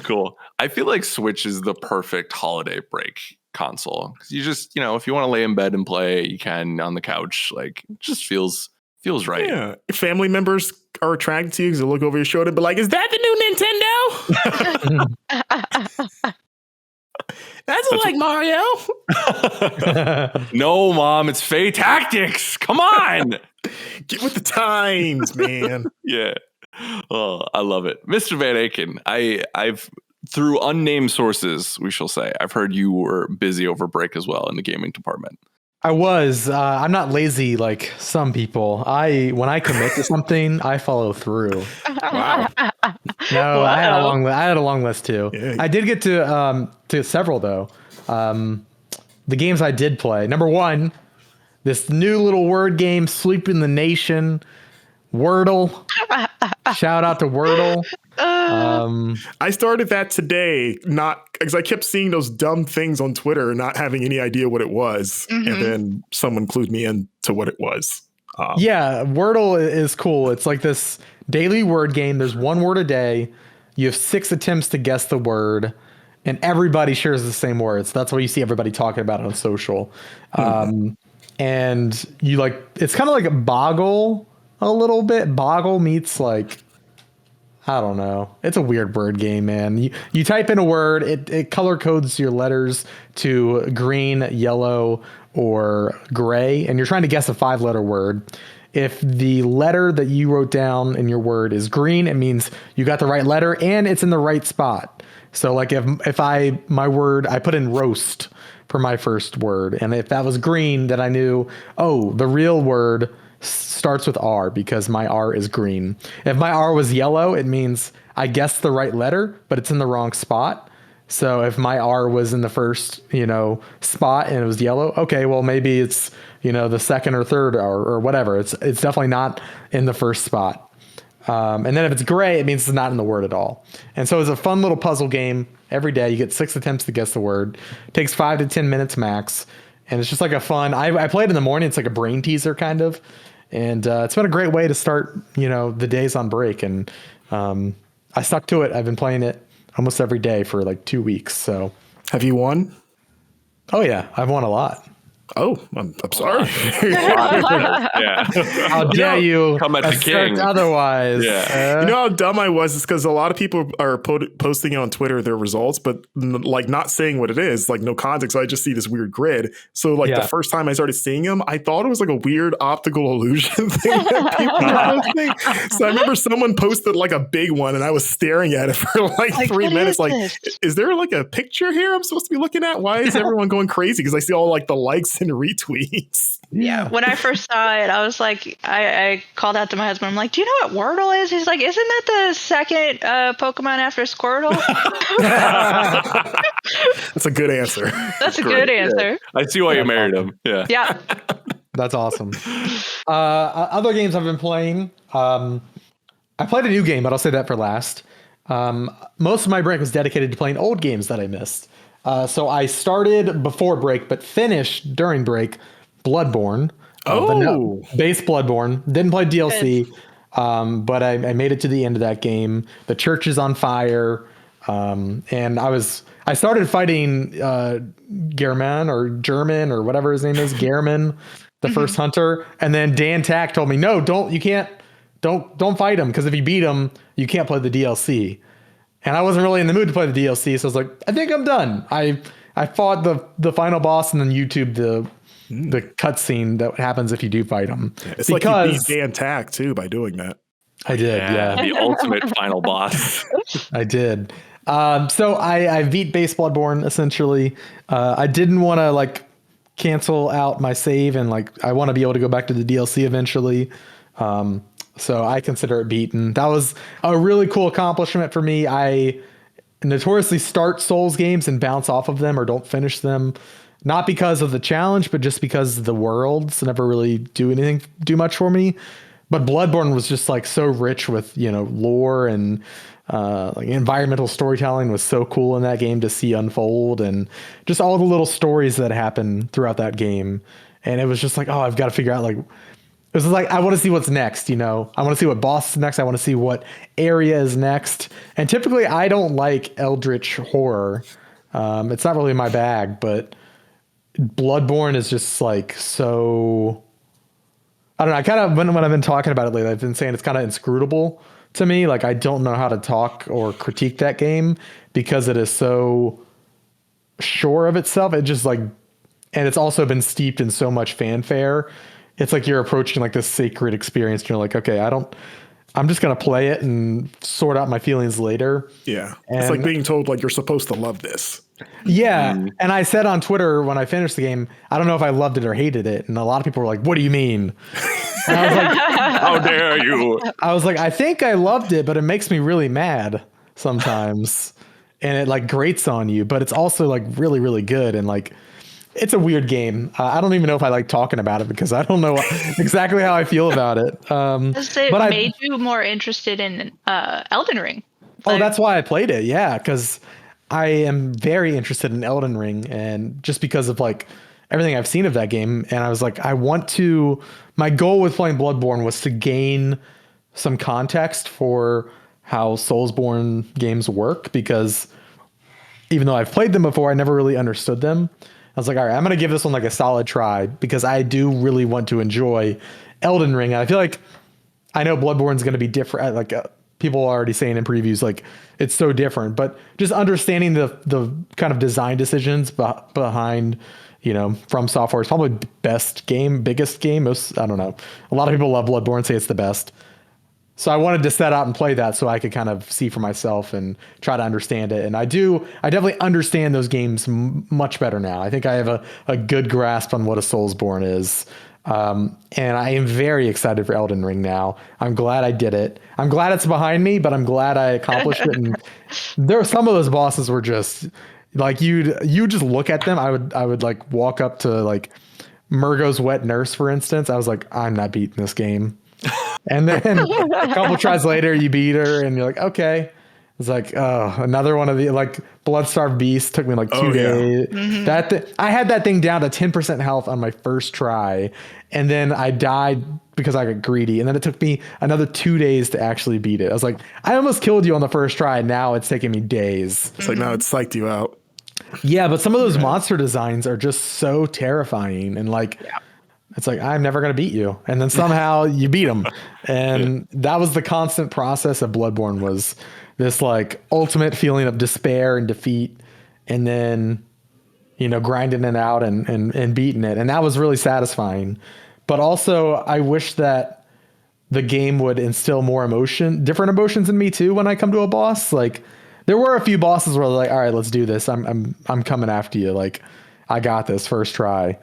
Cool. I feel like Switch is the perfect holiday break console. You just, if you want to lay in bed and play, you can on the couch. Like, it just feels right. Yeah. Family members are attracted to you because they look over your shoulder and be like, is that the new Nintendo? That's like Mario. No, Mom, it's Fae Tactics. Come on. Get with the times, man. Yeah. Oh, I love it. Mr. Van Aken, I've through unnamed sources, we shall say, I've heard you were busy over break as well in the gaming department. I was. I'm not lazy like some people. When I commit to something, I follow through. Wow. No, I had a long list too. Yeah. I did get to several though. The games I did play. Number one, this new little word game, Sweeping the Nation, Wordle. Shout out to Wordle. I started that today, not because I kept seeing those dumb things on Twitter, not having any idea what it was, and then someone clued me into what it was. Wordle is cool. It's like this daily word game. There's one word a day. You have 6 attempts to guess the word, and everybody shares the same words. That's why you see everybody talking about it on social. And you it's kind of like a Boggle a little bit. Boggle meets I don't know. It's a weird word game, man. You type in a word, it color codes your letters to green, yellow, or gray, and you're trying to guess a 5-letter word. If the letter that you wrote down in your word is green, it means you got the right letter and it's in the right spot. So like if I put in roast for my first word, and if that was green, then I knew, the real word starts with R because my R is green. If my R was yellow, it means I guessed the right letter, but it's in the wrong spot. So if my R was in the first, spot and it was yellow, okay, well maybe it's, the second or third or whatever. It's definitely not in the first spot. And then if it's gray, it means it's not in the word at all. And so it's a fun little puzzle game. Every day you get 6 attempts to guess the word. It takes 5 to 10 minutes max. And it's just like a fun, I played in the morning. It's like a brain teaser kind of. And it's been a great way to start, the days on break. And I stuck to it. I've been playing it almost every day for 2 weeks. So have you won? Oh, yeah. I've won a lot. Oh, I'm sorry. Yeah. How dare you come at the assert king. otherwise? Yeah. You know how dumb I was? It's because a lot of people are posting on Twitter their results, but like not saying what it is, like no context. So I just see this weird grid. So like the first time I started seeing them, I thought it was like a weird optical illusion thing that people were posting. So I remember someone posted like a big one, and I was staring at it for like 3 minutes. Like, is there like a picture here I'm supposed to be looking at? Why is everyone going crazy? Because I see all like the likes and retweets. Yeah. When I first saw it, I was like, I called out to my husband. I'm like, do you know what Wordle is? He's like, isn't that the second Pokemon after Squirtle? That's a good answer. That's a good answer. Yeah. I see why you married him. Yeah. Yeah. That's awesome. Other games I've been playing. I played a new game, but I'll say that for last. Most of my break was dedicated to playing old games that I missed. So I started before break, but finished during break, Bloodborne. Base Bloodborne. Didn't play DLC, but I made it to the end of that game. The church is on fire, and I started fighting Gehrman or German or whatever his name is, Gehrman, the first hunter, and then Dan Tack told me, no, don't fight him, because if you beat him, you can't play the DLC. And I wasn't really in the mood to play the DLC, so I was like, I think I'm done. I fought the final boss and then YouTube the cutscene that happens if you do fight him. Yeah, it's because, like you beat Dan Tack too by doing that. I did, yeah. The ultimate final boss. I did. So I beat Base Bloodborne essentially. I didn't want to like cancel out my save, and like I want to be able to go back to the DLC eventually. So I consider it beaten. That was a really cool accomplishment for me. I notoriously start Souls games and bounce off of them or don't finish them. Not because of the challenge, but just because the worlds never really do much for me. But Bloodborne was just like so rich with, lore and like environmental storytelling was so cool in that game to see unfold, and just all the little stories that happen throughout that game. And it was just like, oh, I've got to figure out like, it was like, I want to see what's next, I want to see what boss is next. I want to see what area is next. And typically I don't like eldritch horror. It's not really my bag, but Bloodborne is just like so, I don't know. I kind of, when I've been talking about it lately, I've been saying it's kind of inscrutable to me. Like I don't know how to talk or critique that game because it is so sure of itself. It just like, and it's also been steeped in so much fanfare. It's like you're approaching like this sacred experience and you're like, okay, I'm just going to play it and sort out my feelings later. Yeah. It's like being told like, you're supposed to love this. Yeah. And I said on Twitter when I finished the game, I don't know if I loved it or hated it. And a lot of people were like, what do you mean? And I was like, how dare you? I was like, I think I loved it, but it makes me really mad sometimes. And it like grates on you, but it's also like really, really good. And like, it's a weird game. I don't even know if I like talking about it because I don't know exactly how I feel about it. It made you more interested in Elden Ring. Oh, that's why I played it. Yeah, because I am very interested in Elden Ring, and just because of like everything I've seen of that game. And I was like, my goal with playing Bloodborne was to gain some context for how Soulsborne games work, because even though I've played them before, I never really understood them. I was like, all right, I'm going to give this one like a solid try because I do really want to enjoy Elden Ring. And I feel like I know Bloodborne's going to be different. Like people are already saying in previews, like it's so different, but just understanding the kind of design decisions behind, From Software is probably biggest game. Most, I don't know. A lot of people love Bloodborne, say it's the best. So I wanted to set out and play that so I could kind of see for myself and try to understand it. And I definitely understand those games much better now. I think I have a good grasp on what a Soulsborne is. And I am very excited for Elden Ring now. I'm glad I did it. I'm glad it's behind me, but I'm glad I accomplished it. And there are some of those bosses were just like, you just look at them. I would like walk up to like Murgo's wet nurse, for instance. I was like, I'm not beating this game. And then a couple tries later, you beat her, and you're like, okay. It's like, oh, another one of the like Bloodstarved Beast took me like 2 days. Mm-hmm. I had that thing down to 10% health on my first try, and then I died because I got greedy, and then it took me another 2 days to actually beat it. I was like, I almost killed you on the first try, and now it's taking me days. It's like now it's psyched you out. Yeah, but some of those monster designs are just so terrifying, and like, it's like, I'm never gonna beat you, and then somehow you beat them, and that was the constant process of Bloodborne, was this like ultimate feeling of despair and defeat, and then grinding it out and beating it, and that was really satisfying. But also, I wish that the game would instill more different emotions in me too when I come to a boss. Like, there were a few bosses where like, all right, let's do this. I'm coming after you. Like, I got this first try.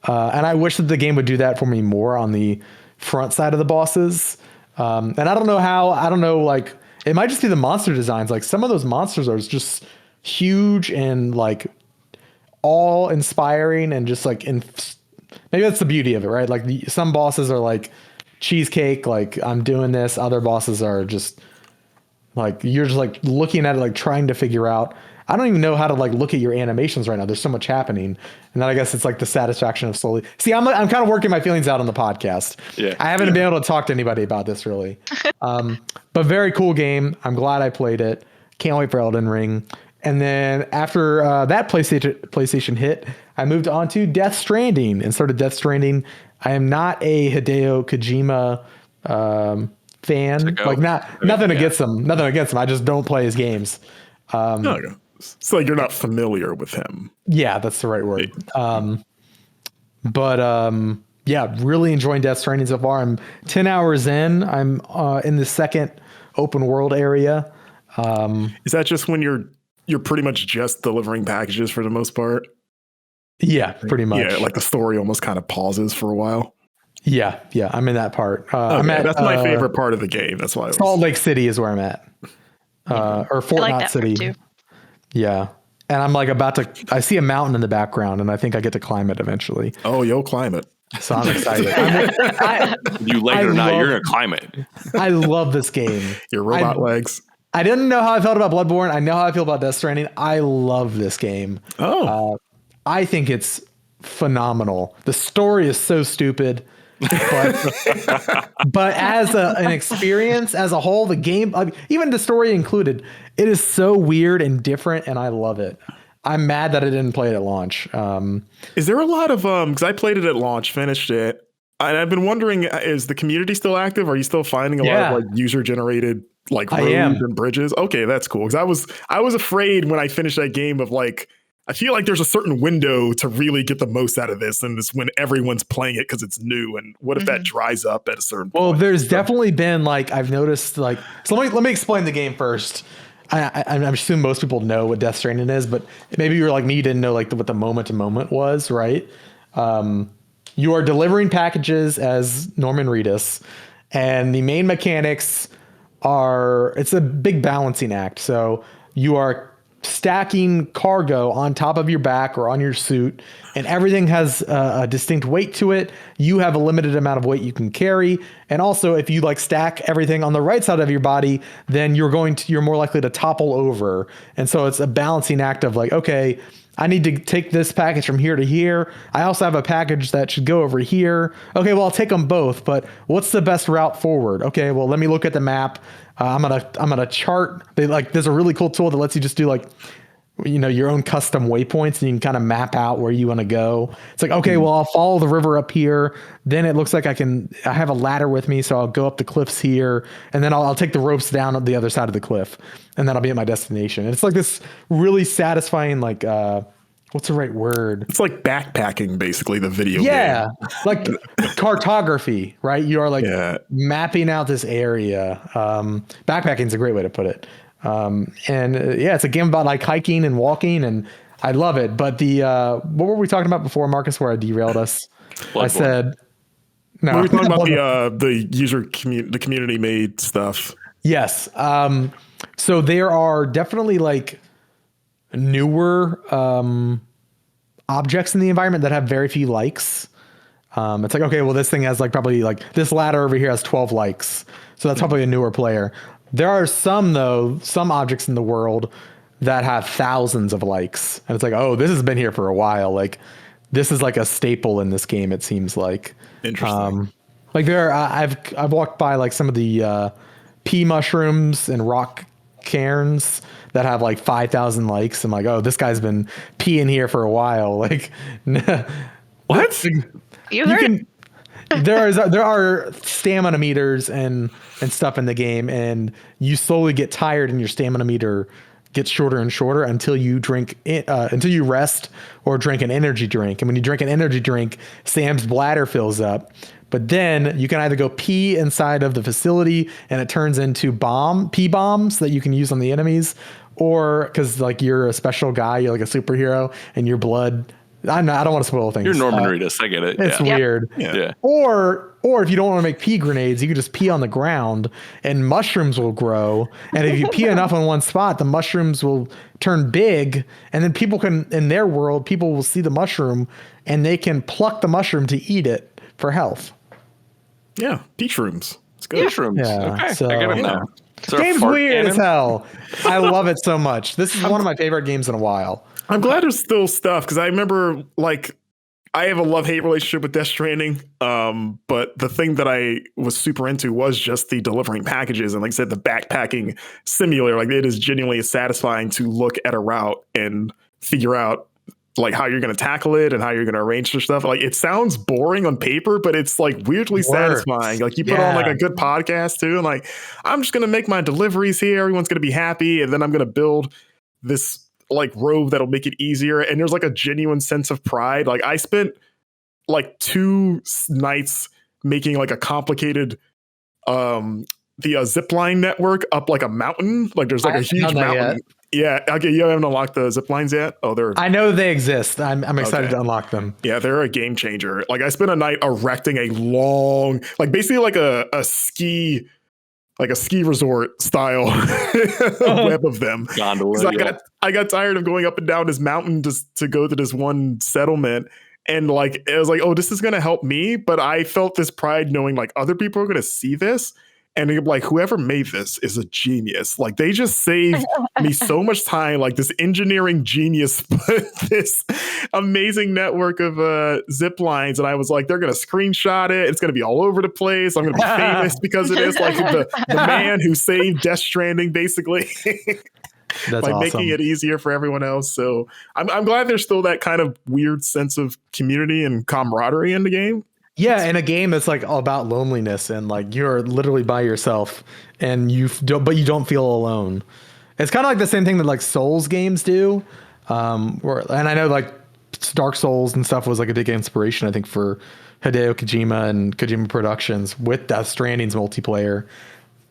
And I wish that the game would do that for me more on the front side of the bosses. And I don't know how. I don't know. Like, it might just be the monster designs. Like, some of those monsters are just huge and like awe-inspiring, and just like maybe that's the beauty of it, right? Like, some bosses are like cheesecake. Like, I'm doing this. Other bosses are just like, you're just like looking at it, like trying to figure out. I don't even know how to like look at your animations right now. There's so much happening. And then I guess it's like the satisfaction of slowly. See, I'm kind of working my feelings out on the podcast. Yeah. I haven't been able to talk to anybody about this really. But very cool game. I'm glad I played it. Can't wait for Elden Ring. And then after that PlayStation hit, I moved on to Death Stranding and started Death Stranding. I am not a Hideo Kojima fan. Like, nothing against him. Nothing against him. I just don't play his games. No. It's like you're not familiar with him. Yeah, that's the right word. Yeah, really enjoying Death Stranding so far. I'm 10 hours in. I'm in the second open world area. Is that just when you're pretty much just delivering packages for the most part? Yeah, pretty much. Yeah, like the story almost kind of pauses for a while. Yeah, I'm in that part. That's my favorite part of the game. That's why Salt Lake City is where I'm at. Or Fort Knott City. Too. Yeah. And I'm like I see a mountain in the background, and I think I get to climb it eventually. Oh, you'll climb it. So I'm excited. You like it or not, you're going to climb it. I love this game. Your robot legs. I didn't know how I felt about Bloodborne. I know how I feel about Death Stranding. I love this game. I think it's phenomenal. The story is so stupid. But as an experience as a whole, the game, even the story included, it is so weird and different, and I love it. I'm mad that I didn't play it at launch. Is there a lot of because I played it at launch, finished it, and I've been wondering, is the community still active? Are you still finding a lot of like user generated like roads and bridges? Okay, that's cool. Because I was afraid when I finished that game of like, I feel like there's a certain window to really get the most out of this, and it's when everyone's playing it because it's new. And what if that dries up at a certain point? Well, there's definitely been like, I've noticed like, so let me explain the game first. I'm assuming most people know what Death Stranding is, but maybe you're like me, you didn't know like what the moment to moment was, right? You are delivering packages as Norman Reedus, and the main mechanics it's a big balancing act. So you are stacking cargo on top of your back or on your suit, and everything has a distinct weight to it. You have a limited amount of weight you can carry. And also, if you like stack everything on the right side of your body, then you're more likely to topple over. And so it's a balancing act of like, okay, I need to take this package from here to here. I also have a package that should go over here. Okay, well, I'll take them both, but what's the best route forward? Okay, well, let me look at the map. I'm gonna chart. There's a really cool tool that lets you just do like, your own custom waypoints, and you can kind of map out where you want to go. It's like, okay, well, I'll follow the river up here. Then it looks like I have a ladder with me, so I'll go up the cliffs here, and then I'll take the ropes down on the other side of the cliff, and then I'll be at my destination. And it's like this really satisfying, like, what's the right word? It's like backpacking, basically, the video game. Yeah, like cartography, right? You are like mapping out this area. Backpacking is a great way to put it. It's a game about like hiking and walking, and I love it. But what were we talking about before, Marcus, where I derailed us? Bloodborne. I said, no. We were talking about the the community made stuff. Yes. So there are definitely like newer objects in the environment that have very few likes. It's like, okay, well, this thing has like probably like this ladder over here has 12 likes. So that's probably a newer player. There are some objects in the world that have thousands of likes. And it's like, oh, this has been here for a while. Like, this is like a staple in this game, it seems like. Interesting. Like I've walked by like some of the pea mushrooms and rock cairns that have like 5,000 likes. I'm like, oh, this guy's been peeing here for a while. Like, What? You heard there are stamina meters and stuff in the game, and you slowly get tired and your stamina meter gets shorter and shorter until you until you rest or drink an energy drink. And when you drink an energy drink, Sam's bladder fills up. But then you can either go pee inside of the facility and it turns into pee bombs that you can use on the enemies, or because like you're a special guy, you're like a superhero, and your blood. I don't want to spoil things. You're Norman Reedus. I get it. It's yeah. weird. Yeah. Or if you don't want to make pee grenades, you can just pee on the ground and mushrooms will grow. And if you pee enough on one spot, the mushrooms will turn big. And then in their world, people will see the mushroom and they can pluck the mushroom to eat it for health. Yeah, peach rooms. It's good. Mushrooms. Yeah, Okay. so- I get it now. The game's weird as hell. I love it so much. This is one of my favorite games in a while. I'm glad there's still stuff because I remember like I have a love-hate relationship with Death Stranding. But the thing that I was super into was just the delivering packages and like I said, the backpacking simulator. Like it is genuinely satisfying to look at a route and figure out like how you're going to tackle it and how you're going to arrange your stuff. Like it sounds boring on paper, but it's like weirdly satisfying. Like you put on like a good podcast too. And like, I'm just going to make my deliveries here. Everyone's going to be happy. And then I'm going to build this like robe that'll make it easier. And there's like a genuine sense of pride. Like I spent like 2 nights making like a complicated, the zipline network up like a mountain. Like there's like a huge mountain. Yeah. Okay. You haven't unlocked the zip lines yet? Oh, I know they exist. I'm excited to unlock them. Yeah, they're a game changer. Like I spent a night erecting a long, like basically like a ski resort style web of them. Gondola, I got tired of going up and down this mountain just to go to this one settlement. And like it was like, oh, this is gonna help me. But I felt this pride knowing like other people are gonna see this. And like whoever made this is a genius. Like they just saved me so much time. Like this engineering genius put this amazing network of zip lines, and I was like, they're gonna screenshot it. It's gonna be all over the place. I'm gonna be famous because of this. Like the man who saved Death Stranding, basically. That's by awesome. making it easier for everyone else. So I'm glad there's still that kind of weird sense of community and camaraderie in the game. Yeah, in a game that's like all about loneliness and like you're literally by yourself and you don't feel alone. It's kind of like the same thing that like Souls games do. And I know like Dark Souls and stuff was like a big inspiration, I think, for Hideo Kojima and Kojima Productions with Death Stranding's multiplayer,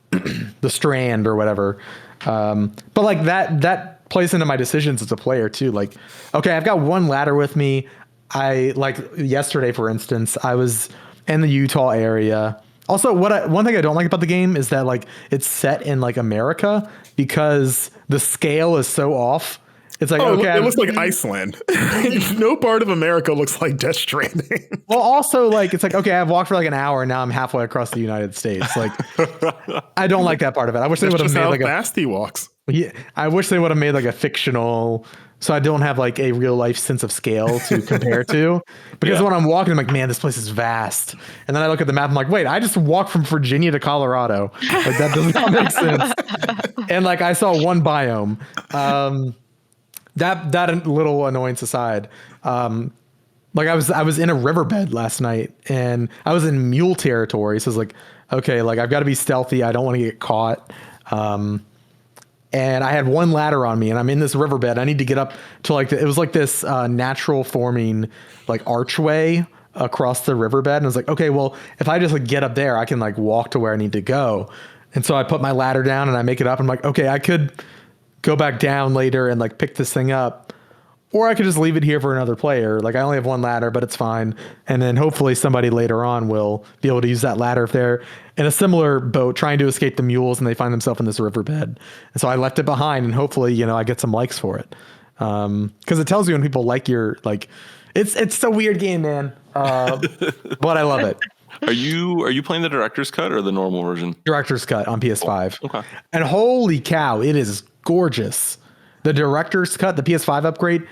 the Strand or whatever. But like that plays into my decisions as a player too. Like, okay, I've got one ladder with me. I like yesterday, for instance, I was in the Utah area. Also, one thing I don't like about the game is that like it's set in like America because the scale is so off. It's like, okay, it looks like Iceland. No part of America looks like Death Stranding. Well, also like it's like, okay, I've walked for like an hour and now I'm halfway across the United States. Like, I don't like that part of it. I wish they would have made like fast he walks. Yeah, I wish they would have made like a fictional, so I don't have like a real life sense of scale to compare to. Because when I'm walking, I'm like, man, this place is vast. And then I look at the map, I'm like, wait, I just walked from Virginia to Colorado. Like that does not make sense. And like I saw one biome. That little annoyance aside, like I was in a riverbed last night and I was in mule territory. So it's like, okay, like I've got to be stealthy. I don't want to get caught. And I had one ladder on me and I'm in this riverbed. I need to get up to like, it was like this natural forming like archway across the riverbed. And I was like, okay, well, if I just like get up there, I can like walk to where I need to go. And so I put my ladder down and I make it up. I'm like, okay, I could go back down later and like pick this thing up, or I could just leave it here for another player. Like I only have one ladder, but it's fine. And then hopefully somebody later on will be able to use that ladder if they're in a similar boat trying to escape the mules and they find themselves in this riverbed. And so I left it behind and hopefully, you know, I get some likes for it. Cause it tells you when people like your, like, it's a weird game, man. But I love it. Are you playing the director's cut or the normal version? Director's cut on PS5. Oh, okay. And holy cow, it is gorgeous. The director's cut, the PS5 upgrade,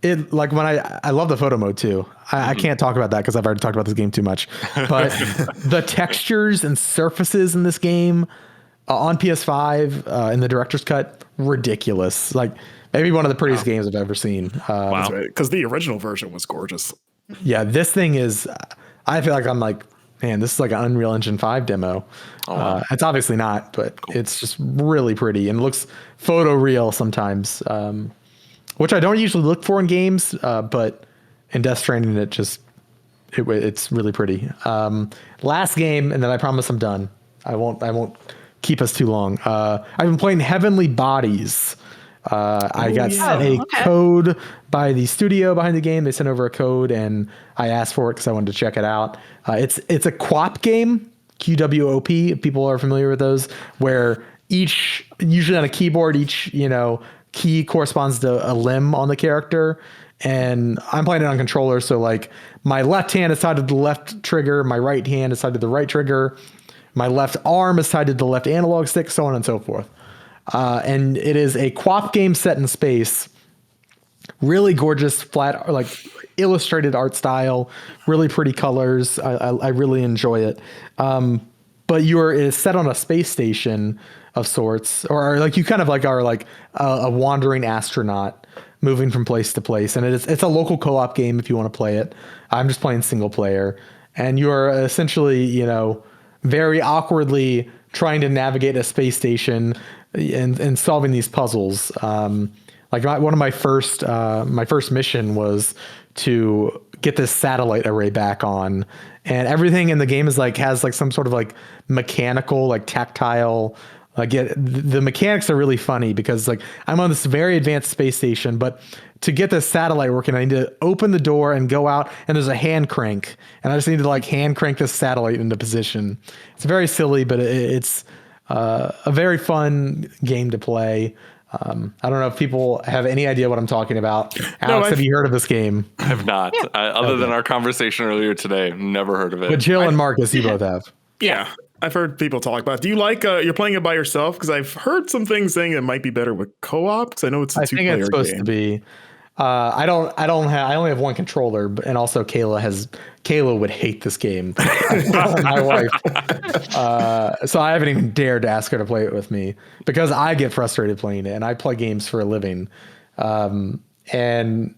it like when I love the photo mode too. I can't talk about that because I've already talked about this game too much. But the textures and surfaces in this game, On PS5 in the director's cut, ridiculous. Like maybe one of the prettiest games I've ever seen. Wow. Because the original version was gorgeous. Yeah, this thing is. I feel like I'm like, man, this is like an Unreal Engine 5 demo. Oh, wow. It's obviously not, but it's just really pretty and looks photoreal sometimes, which I don't usually look for in games. But in Death Stranding, it's really pretty. Last game, and then I promise I'm done. I won't keep us too long. I've been playing Heavenly Bodies. I got sent a code by the studio behind the game. They sent over a code, and I asked for it because I wanted to check it out. It's a QWOP game, QWOP. If people are familiar with those, where usually on a keyboard, each key corresponds to a limb on the character. And I'm playing it on controller, so like my left hand is tied to the left trigger, my right hand is tied to the right trigger, my left arm is tied to the left analog stick, so on and so forth. And it is a QWOP game set in space. Really gorgeous, flat, like illustrated art style, really pretty colors. I really enjoy it. But it is set on a space station of sorts, or like you kind of like are like a wandering astronaut moving from place to place. And it's a local co-op game if you want to play it. I'm just playing single player, and you are essentially, very awkwardly trying to navigate a space station and solving these puzzles. Like one of my first mission was to get this satellite array back on, and everything in the game has some sort of like mechanical, like tactile. The mechanics are really funny because like I'm on this very advanced space station, but to get this satellite working, I need to open the door and go out, and there's a hand crank, and I just need to like hand crank this satellite into position. It's very silly, but it's a very fun game to play. I don't know if people have any idea what I'm talking about. Alex, have you heard of this game? I have not. Yeah. Other than our conversation earlier today, never heard of it. But Jill and Marcus, you both have. Yeah, I've heard people talk about it. Do you like you're playing it by yourself? Because I've heard some things saying it might be better with co-op. Because I know it's a two-player game. I think it's supposed to be. I only have one controller, and also Kayla would hate this game. My wife. So I haven't even dared to ask her to play it with me because I get frustrated playing it, and I play games for a living. And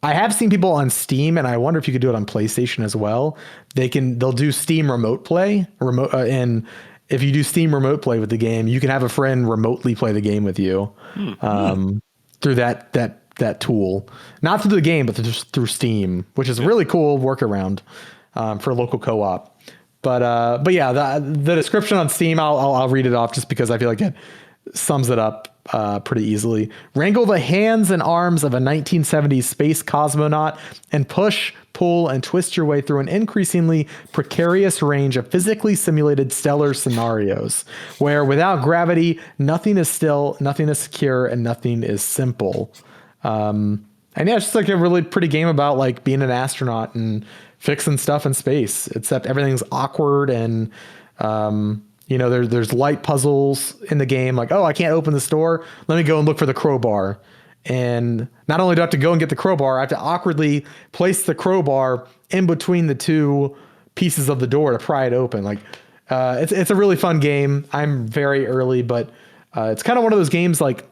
I have seen people on Steam, and I wonder if you could do it on PlayStation as well. They'll do Steam remote play, and if you do Steam remote play with the game, you can have a friend remotely play the game with you through that tool, not through the game, but through Steam, which is a really cool workaround for local co-op. But yeah, the description on Steam, I'll read it off just because I feel like it sums it up pretty easily. Wrangle the hands and arms of a 1970s space cosmonaut and push, pull, and twist your way through an increasingly precarious range of physically simulated stellar scenarios where without gravity, nothing is still, nothing is secure, and nothing is simple. And yeah, it's just like a really pretty game about like being an astronaut and fixing stuff in space, except everything's awkward and, there's light puzzles in the game. Like, oh, I can't open this door. Let me go and look for the crowbar. And not only do I have to go and get the crowbar, I have to awkwardly place the crowbar in between the two pieces of the door to pry it open. Like, it's a really fun game. I'm very early, but it's kind of one of those games like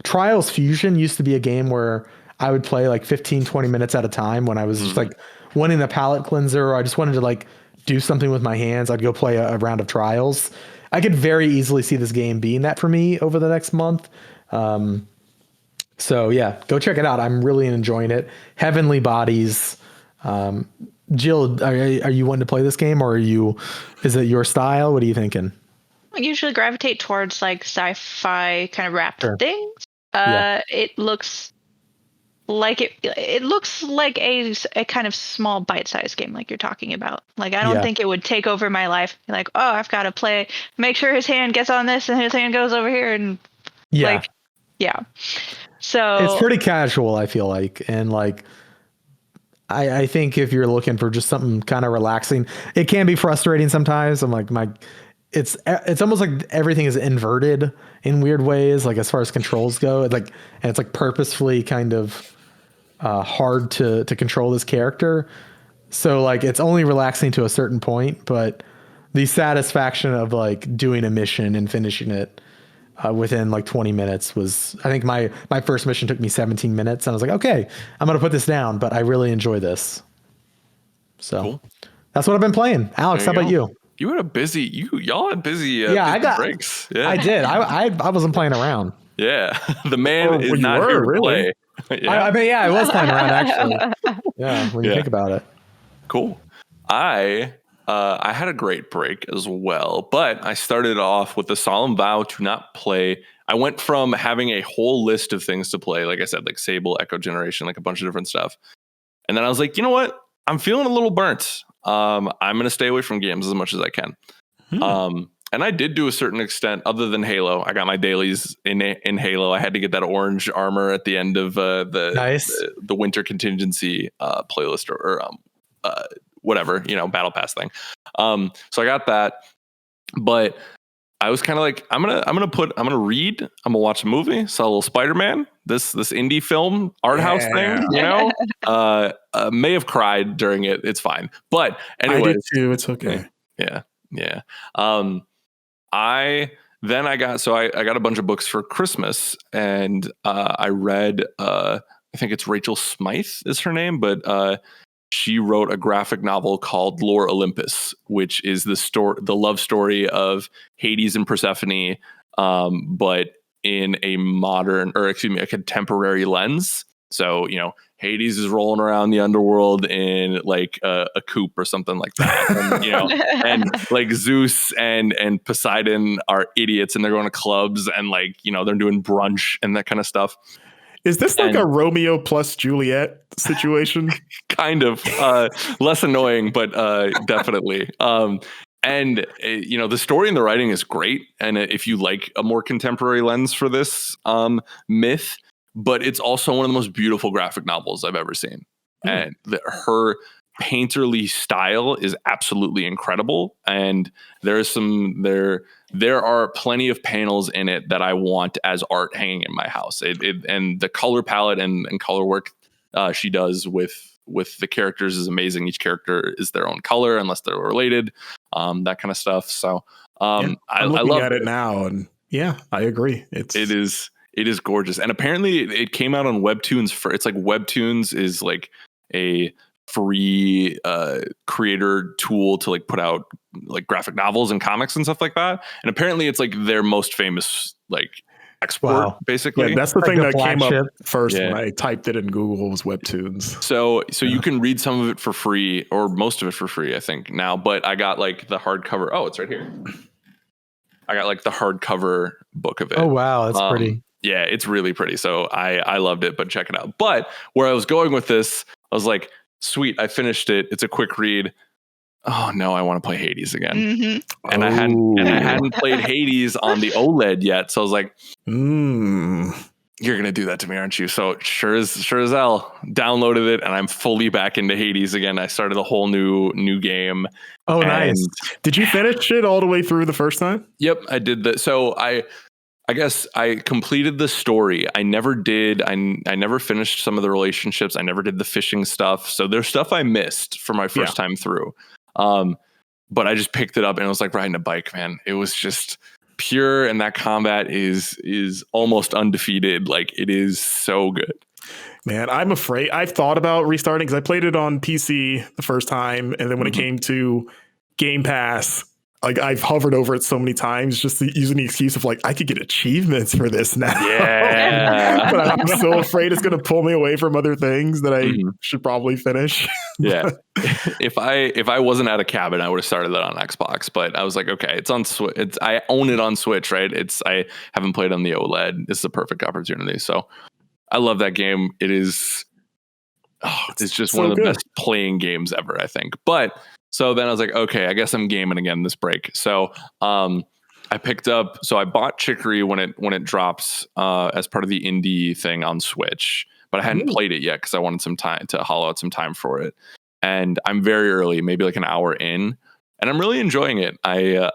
Trials Fusion used to be a game where I would play like 15, 20 minutes at a time when I was just like wanting a palate cleanser, or I just wanted to like do something with my hands. I'd go play a round of Trials. I could very easily see this game being that for me over the next month. So yeah, go check it out. I'm really enjoying it. Heavenly Bodies. Jill, are you wanting to play this game, or is it your style? What are you thinking? I usually gravitate towards like sci-fi kind of wrapped things. It looks like it looks like a kind of small bite-sized game like you're talking about. Like I don't think it would take over my life. Like, oh, I've got to play, make sure his hand gets on this and his hand goes over here, and so it's pretty casual, I feel like. And like I think if you're looking for just something kind of relaxing, it can be frustrating sometimes. I'm like it's almost like everything is inverted in weird ways, like as far as controls go. It's like purposefully kind of hard to control this character. So like it's only relaxing to a certain point, but the satisfaction of like doing a mission and finishing it within like 20 minutes was, I think my first mission took me 17 minutes and I was like, okay, I'm going to put this down, but I really enjoy this. So Cool. that's what I've been playing. Alex, how about you? You had a busy, y'all had busy, I got breaks. Yeah, I did. I wasn't playing around. Yeah. The man is not here to play. I mean, I was playing around actually. Yeah. When you think about it. Cool. I had a great break as well, but I started off with the solemn vow to not play. I went from having a whole list of things to play, like I said, like Sable, Echo Generation, like a bunch of different stuff. And then I was like, you know what? I'm feeling a little burnt. I'm going to stay away from games as much as I can. And I did do a certain extent, other than Halo. I got my dailies in Halo. I had to get that orange armor at the end of the winter contingency playlist or whatever, battle pass thing. So I got that, but I was kind of like, I'm gonna read, I'm gonna watch a movie, saw a little Spider-Man, this indie film art house thing, may have cried during it. It's fine. But anyway, I did too. It's okay. Yeah. I got a bunch of books for Christmas, and I read I think it's Rachel Smythe is her name, but she wrote a graphic novel called Lore Olympus, which is the love story of Hades and Persephone, but in a contemporary lens. So, Hades is rolling around the underworld in like a coupe or something like that. And, and like Zeus and Poseidon are idiots and they're going to clubs and like, they're doing brunch and that kind of stuff. Is this like a Romeo plus Juliet situation? Kind of less annoying, but definitely. The story and the writing is great. And if you like a more contemporary lens for this myth, but it's also one of the most beautiful graphic novels I've ever seen. And her painterly style is absolutely incredible. And there are plenty of panels in it that I want as art hanging in my house. And the color palette and color work she does with the characters is amazing. Each character is their own color unless they're related, that kind of stuff. So I'm looking at it now, and I agree. It is gorgeous. And apparently it came out on Webtoons it's like Webtoons is like a free creator tool to like put out like graphic novels and comics and stuff like that. And apparently it's like their most famous like export, basically. Yeah, that's the thing that came up first when I typed it in Google was Webtoons. So you can read some of it for free or most of it for free, I think now, but I got like the hardcover. Oh, it's right here. I got like the hardcover book of it. Oh, wow. That's pretty. Yeah, it's really pretty. So I loved it, but check it out. But where I was going with this, I was like, sweet, I finished it. It's a quick read. Oh no, I want to play Hades again. Mm-hmm. And I hadn't played Hades on the OLED yet. So I was like, you're gonna do that to me, aren't you? So sure as hell, downloaded it, and I'm fully back into Hades again. I started a whole new game. Oh, nice. Did you finish it all the way through the first time? Yep, I did that. So I guess I completed the story. I never did. I never finished some of the relationships. I never did the fishing stuff. So there's stuff I missed for my first time through. But I just picked it up and it was like riding a bike, man. It was just pure. And that combat is almost undefeated. Like it is so good. Man, I'm afraid. I've thought about restarting because I played it on PC the first time. And then when it came to Game Pass, like I've hovered over it so many times, just using the excuse of like, I could get achievements for this now. Yeah. But I'm so afraid it's going to pull me away from other things that I should probably finish. Yeah. If I wasn't at a cabin, I would have started that on Xbox, but I was like, okay, it's on Switch. I own it on Switch, right? I haven't played on the OLED. This is a perfect opportunity. So I love that game. It's just one of the best playing games ever, I think. But so then I was like, okay, I guess I'm gaming again this break. So I bought Chicory when it drops as part of the indie thing on Switch, but I hadn't played it yet because I wanted some time to hollow out some time for it. And I'm very early, maybe like an hour in, and I'm really enjoying it. I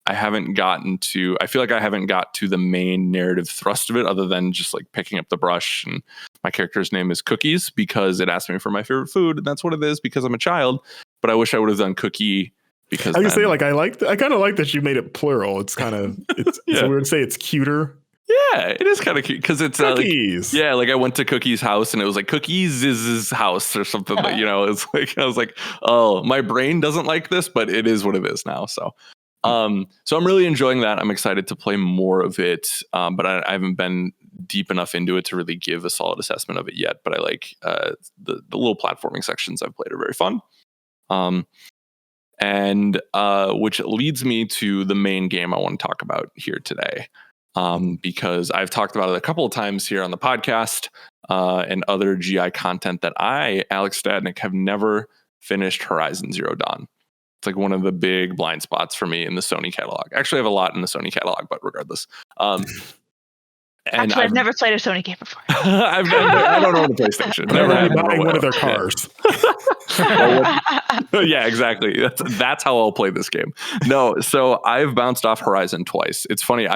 feel like I haven't got to the main narrative thrust of it other than just like picking up the brush, and my character's name is Cookies because it asked me for my favorite food, and that's what it is because I'm a child. But I wish I would have done Cookie because I was gonna say, I kind of like that you made it plural. It's kind of it's so weird to say it's cuter. Yeah, it is kind of cute because it's Cookies. like I went to Cookie's house and it was like Cookies is his house or something. That, it's like I was like, oh, my brain doesn't like this, but it is what it is now. So, so I'm really enjoying that. I'm excited to play more of it, but I haven't been deep enough into it to really give a solid assessment of it yet. But I like the little platforming sections I've played are very fun. And which leads me to the main game I want to talk about here today. Because I've talked about it a couple of times here on the podcast and other GI content that I, Alex Stadnik, have never finished Horizon Zero Dawn. It's like one of the big blind spots for me in the Sony catalog. Actually, I have a lot in the Sony catalog, but regardless. And I've never played a Sony game before. I don't own a PlayStation. Never had one of their cars. Yeah, exactly. That's how I'll play this game. No, so I've bounced off Horizon twice. It's funny.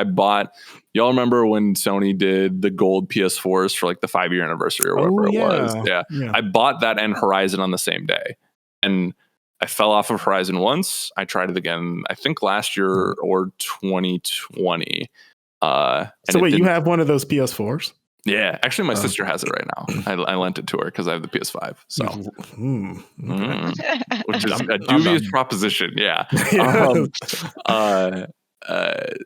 Y'all remember when Sony did the gold PS4s for like the 5-year anniversary or whatever it was? Yeah. I bought that and Horizon on the same day. And I fell off of Horizon once. I tried it again, I think last year or 2020. So wait, you have one of those PS4s? Yeah, actually, my sister has it right now. I lent it to her because I have the PS5. So, which is a dubious proposition. Yeah.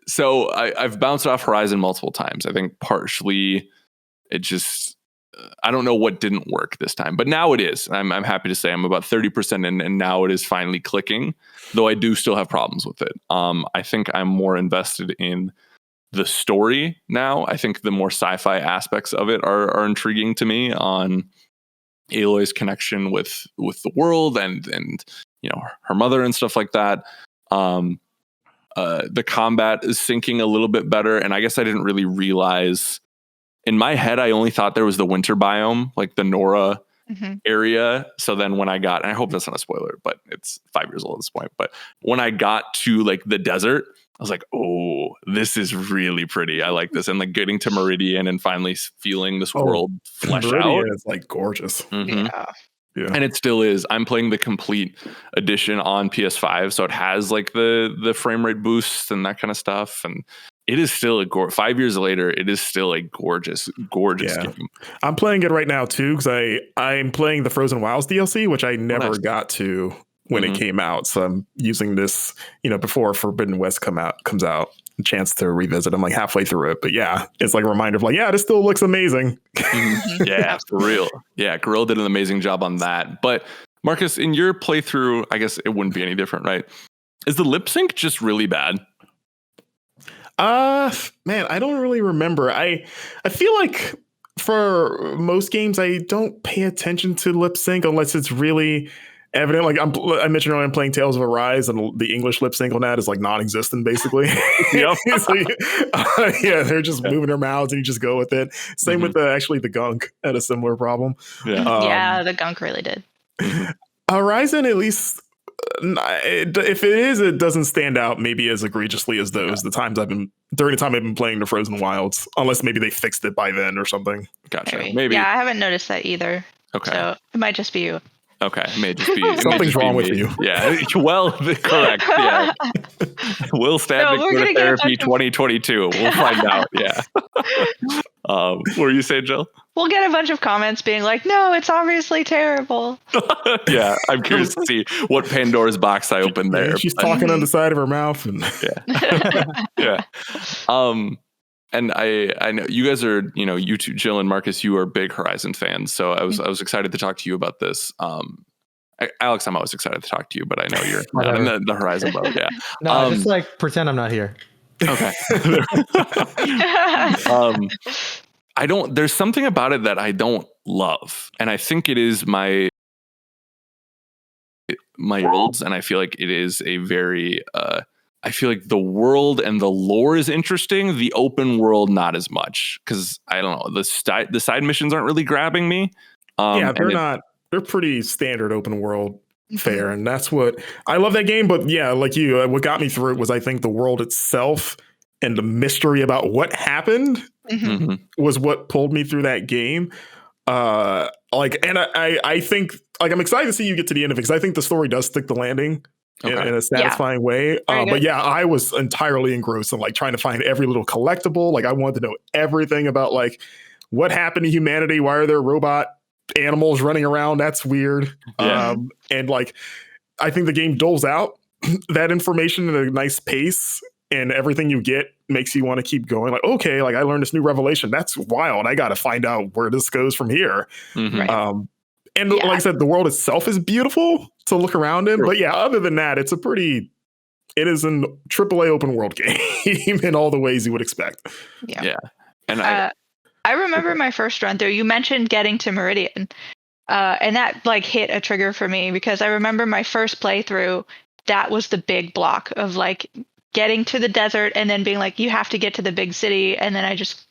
So I've bounced off Horizon multiple times. I think partially it just I don't know what didn't work this time, but now it is. I'm happy to say I'm about 30% in, and now it is finally clicking. Though I do still have problems with it. I think I'm more invested in the story now. I think the more sci-fi aspects of it are intriguing to me, on Aloy's connection with the world and her mother and stuff like that. The combat is syncing a little bit better, and I guess I didn't really realize. In my head, I only thought there was the winter biome, like the Nora area. So then when I got, and I hope that's not a spoiler, but it's 5 years old at this point. But when I got to like the desert, I was like, oh, this is really pretty. I like this. And like getting to Meridian and finally feeling this world flesh out. It's like gorgeous. Yeah. And it still is. I'm playing the complete edition on PS5. So it has like the frame rate boosts and that kind of stuff. And it is still 5 years later, it is still a gorgeous game. I'm playing it right now too, because I'm playing the Frozen Wilds DLC, which I never got to when it came out. So I'm using this, before Forbidden West comes out, a chance to revisit. I'm like halfway through it, but yeah, it's like a reminder of like, yeah, this still looks amazing. Yeah, for real. Yeah, Gorilla did an amazing job on that. But Marcus, in your playthrough, I guess it wouldn't be any different, right? Is the lip sync just really bad? Man, I don't really remember. I feel like for most games, I don't pay attention to lip sync unless it's really evident. Like I mentioned earlier, I'm playing Tales of Arise, and the English lip sync on that is like non-existent, basically. Yep. They're just moving their mouths, and you just go with it. Same with the Gunk had a similar problem. Yeah, the Gunk really did. Horizon, at least. If it is, it doesn't stand out maybe as egregiously as those during the time I've been playing the Frozen Wilds, unless maybe they fixed it by then or something. Gotcha. Maybe. Yeah, I haven't noticed that either. Okay. So it might just be you. Okay, it may just be something's wrong with you. Yeah, well, correct. Yeah, Will Stadnik go to therapy 2022? We'll find out. Yeah. What were you saying, Jill? We'll get a bunch of comments being like, "No, it's obviously terrible." Yeah, I'm curious to see what Pandora's box I opened there. She's talking on the side of her mouth, and yeah. And I know you guys are, you two, Jill and Marcus, you are big Horizon fans. So I was excited to talk to you about this. Alex, I'm always excited to talk to you, but I know you're not in the Horizon boat. Yeah. No, just like pretend I'm not here. Okay. There's something about it that I don't love. And I think it is my worlds. And I feel like it is a very, I feel like the world and the lore is interesting. The open world, not as much, because I don't know. The side missions aren't really grabbing me. They're not. They're pretty standard open world fare, and that's what I love that game. But yeah, like you, what got me through it was I think the world itself and the mystery about what happened was what pulled me through that game. I think I'm excited to see you get to the end of it, because I think the story does stick the landing. in a satisfying way. But yeah, I was entirely engrossed in like trying to find every little collectible. Like I wanted to know everything about like what happened to humanity. Why are there robot animals running around? That's weird. And like, I think the game doles out that information at a nice pace, and everything you get makes you want to keep going. Like, okay, like I learned this new revelation. That's wild. I got to find out where this goes from here. Mm-hmm. And like I said, the world itself is beautiful to look around in. But yeah, other than that, it is an AAA open world game in all the ways you would expect. Yeah. And I remember my first run through. You mentioned getting to Meridian. And that like hit a trigger for me because I remember my first playthrough, that was the big block of like getting to the desert and then being like, you have to get to the big city. And then I just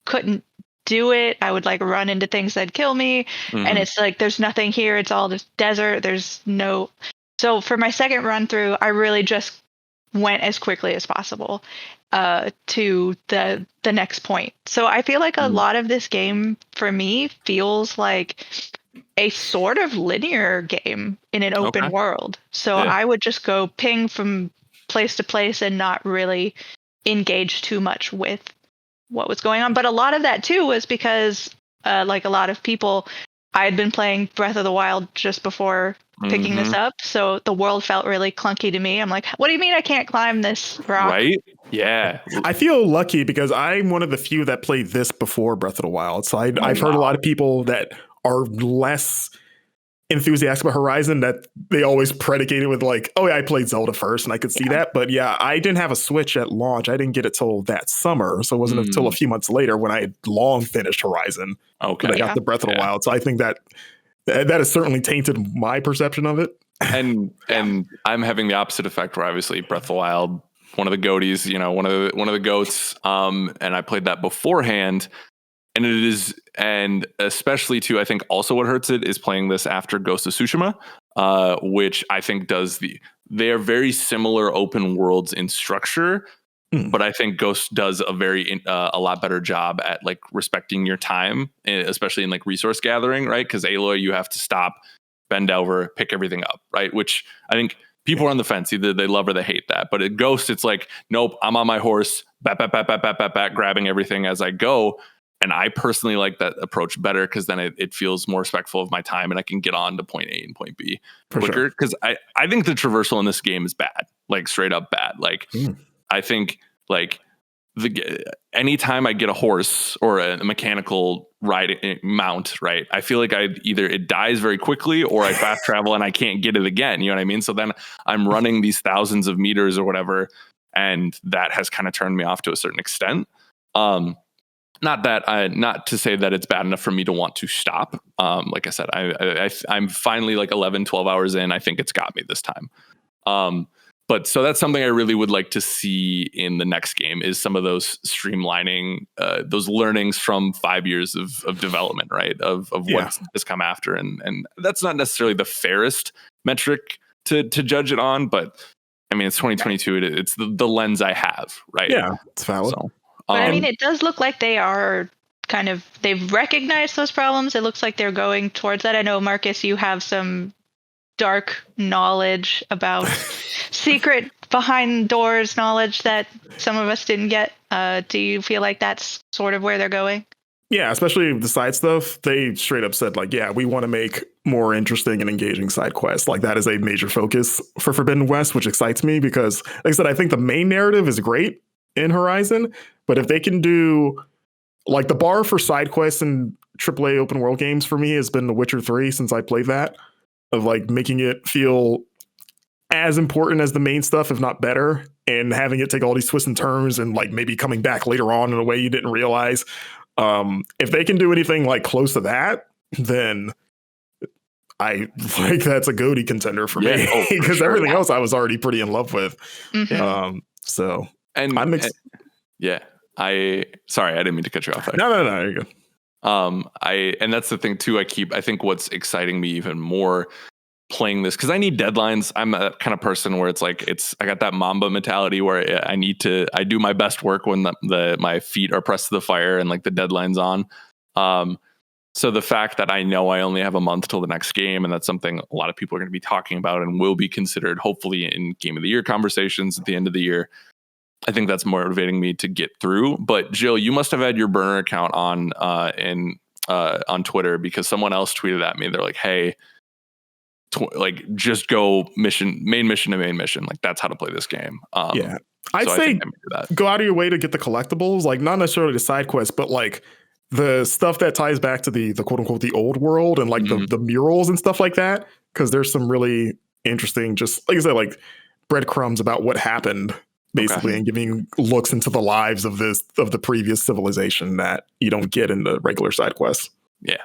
couldn't do it. I would like run into things that'd kill me. And it's like, there's nothing here. It's all just desert. There's no. So for my second run through, I really just went as quickly as possible to the next point. So I feel like a lot of this game for me feels like a sort of linear game in an open world. So I would just go ping from place to place and not really engage too much with what was going on. But a lot of that too was because like a lot of people, I had been playing Breath of the Wild just before picking this up. So the world felt really clunky to me. I'm like, what do you mean I can't climb this rock? Right? Yeah. I feel lucky because I'm one of the few that played this before Breath of the Wild. So I've heard a lot of people that are less enthusiastic about Horizon that they always predicate it with like, oh yeah, I played Zelda first and I could see that. But yeah, I didn't have a Switch at launch. I didn't get it till that summer. So it wasn't until a few months later when I had long finished Horizon. Okay. I got the Breath of the Wild. So I think that has certainly tainted my perception of it. And I'm having the opposite effect where obviously Breath of the Wild, one of the goaties, one of the goats. And I played that beforehand. And it is, and especially too, I think also what hurts it is playing this after Ghost of Tsushima, which I think they are very similar open worlds in structure, but I think Ghost does a lot better job at like respecting your time, especially in like resource gathering, right? Because Aloy, you have to stop, bend over, pick everything up, right? Which I think people are on the fence, either they love or they hate that. But at Ghost, it's like, nope, I'm on my horse, grabbing everything as I go. And I personally like that approach better because then it feels more respectful of my time and I can get on to point A and point B quicker. Because I think the traversal in this game is bad, like straight up bad. Like I think like anytime I get a horse or a mechanical mount, right, I feel like either it dies very quickly or I fast travel and I can't get it again. You know what I mean? So then I'm running these thousands of meters or whatever, and that has kind of turned me off to a certain extent. Not to say that it's bad enough for me to want to stop. Like I said, I'm finally like 11, 12 hours in. I think it's got me this time. But so that's something I really would like to see in the next game is some of those streamlining, those learnings from 5 years of development, right? Of what has come after. And that's not necessarily the fairest metric to judge it on, but I mean, it's 2022. It's the lens I have, right? Yeah, it's valid. So, but I mean, it does look like they've recognized those problems. It looks like they're going towards that. I know, Marcus, you have some dark knowledge about secret behind doors knowledge that some of us didn't get. Do you feel like that's sort of where they're going? Yeah, especially the side stuff. They straight up said like, yeah, we want to make more interesting and engaging side quests. Like that is a major focus for Forbidden West, which excites me because, like I said, I think the main narrative is great in Horizon, but if they can do like the bar for side quests and AAA open world games for me has been The Witcher 3 since I played that, of like making it feel as important as the main stuff, if not better, and having it take all these twists and turns and like maybe coming back later on in a way you didn't realize. If they can do anything like close to that, then I like that's a GOTY contender for me because everything else I was already pretty in love with. Mm-hmm. So and I didn't mean to cut you off there. No, you're good. And that's the thing too. I think what's exciting me even more playing this, because I need deadlines. I'm that kind of person where it's like I got that Mamba mentality where I do my best work when my feet are pressed to the fire and like the deadline's on. So the fact that I know I only have a month till the next game, and that's something a lot of people are going to be talking about and will be considered hopefully in Game of the Year conversations at the end of the year, I think that's motivating me to get through. But Jill, you must have had your burner account on Twitter, because someone else tweeted at me. They're like, "Hey, just go main mission to main mission. Like, that's how to play this game." Yeah, I'd say go out of your way to get the collectibles, like not necessarily the side quests, but like the stuff that ties back to the quote unquote the old world, and like the murals and stuff like that. Because there's some really interesting, just like I said, like breadcrumbs about what happened basically, and giving looks into the lives of the previous civilization that you don't get in the regular side quests. Yeah,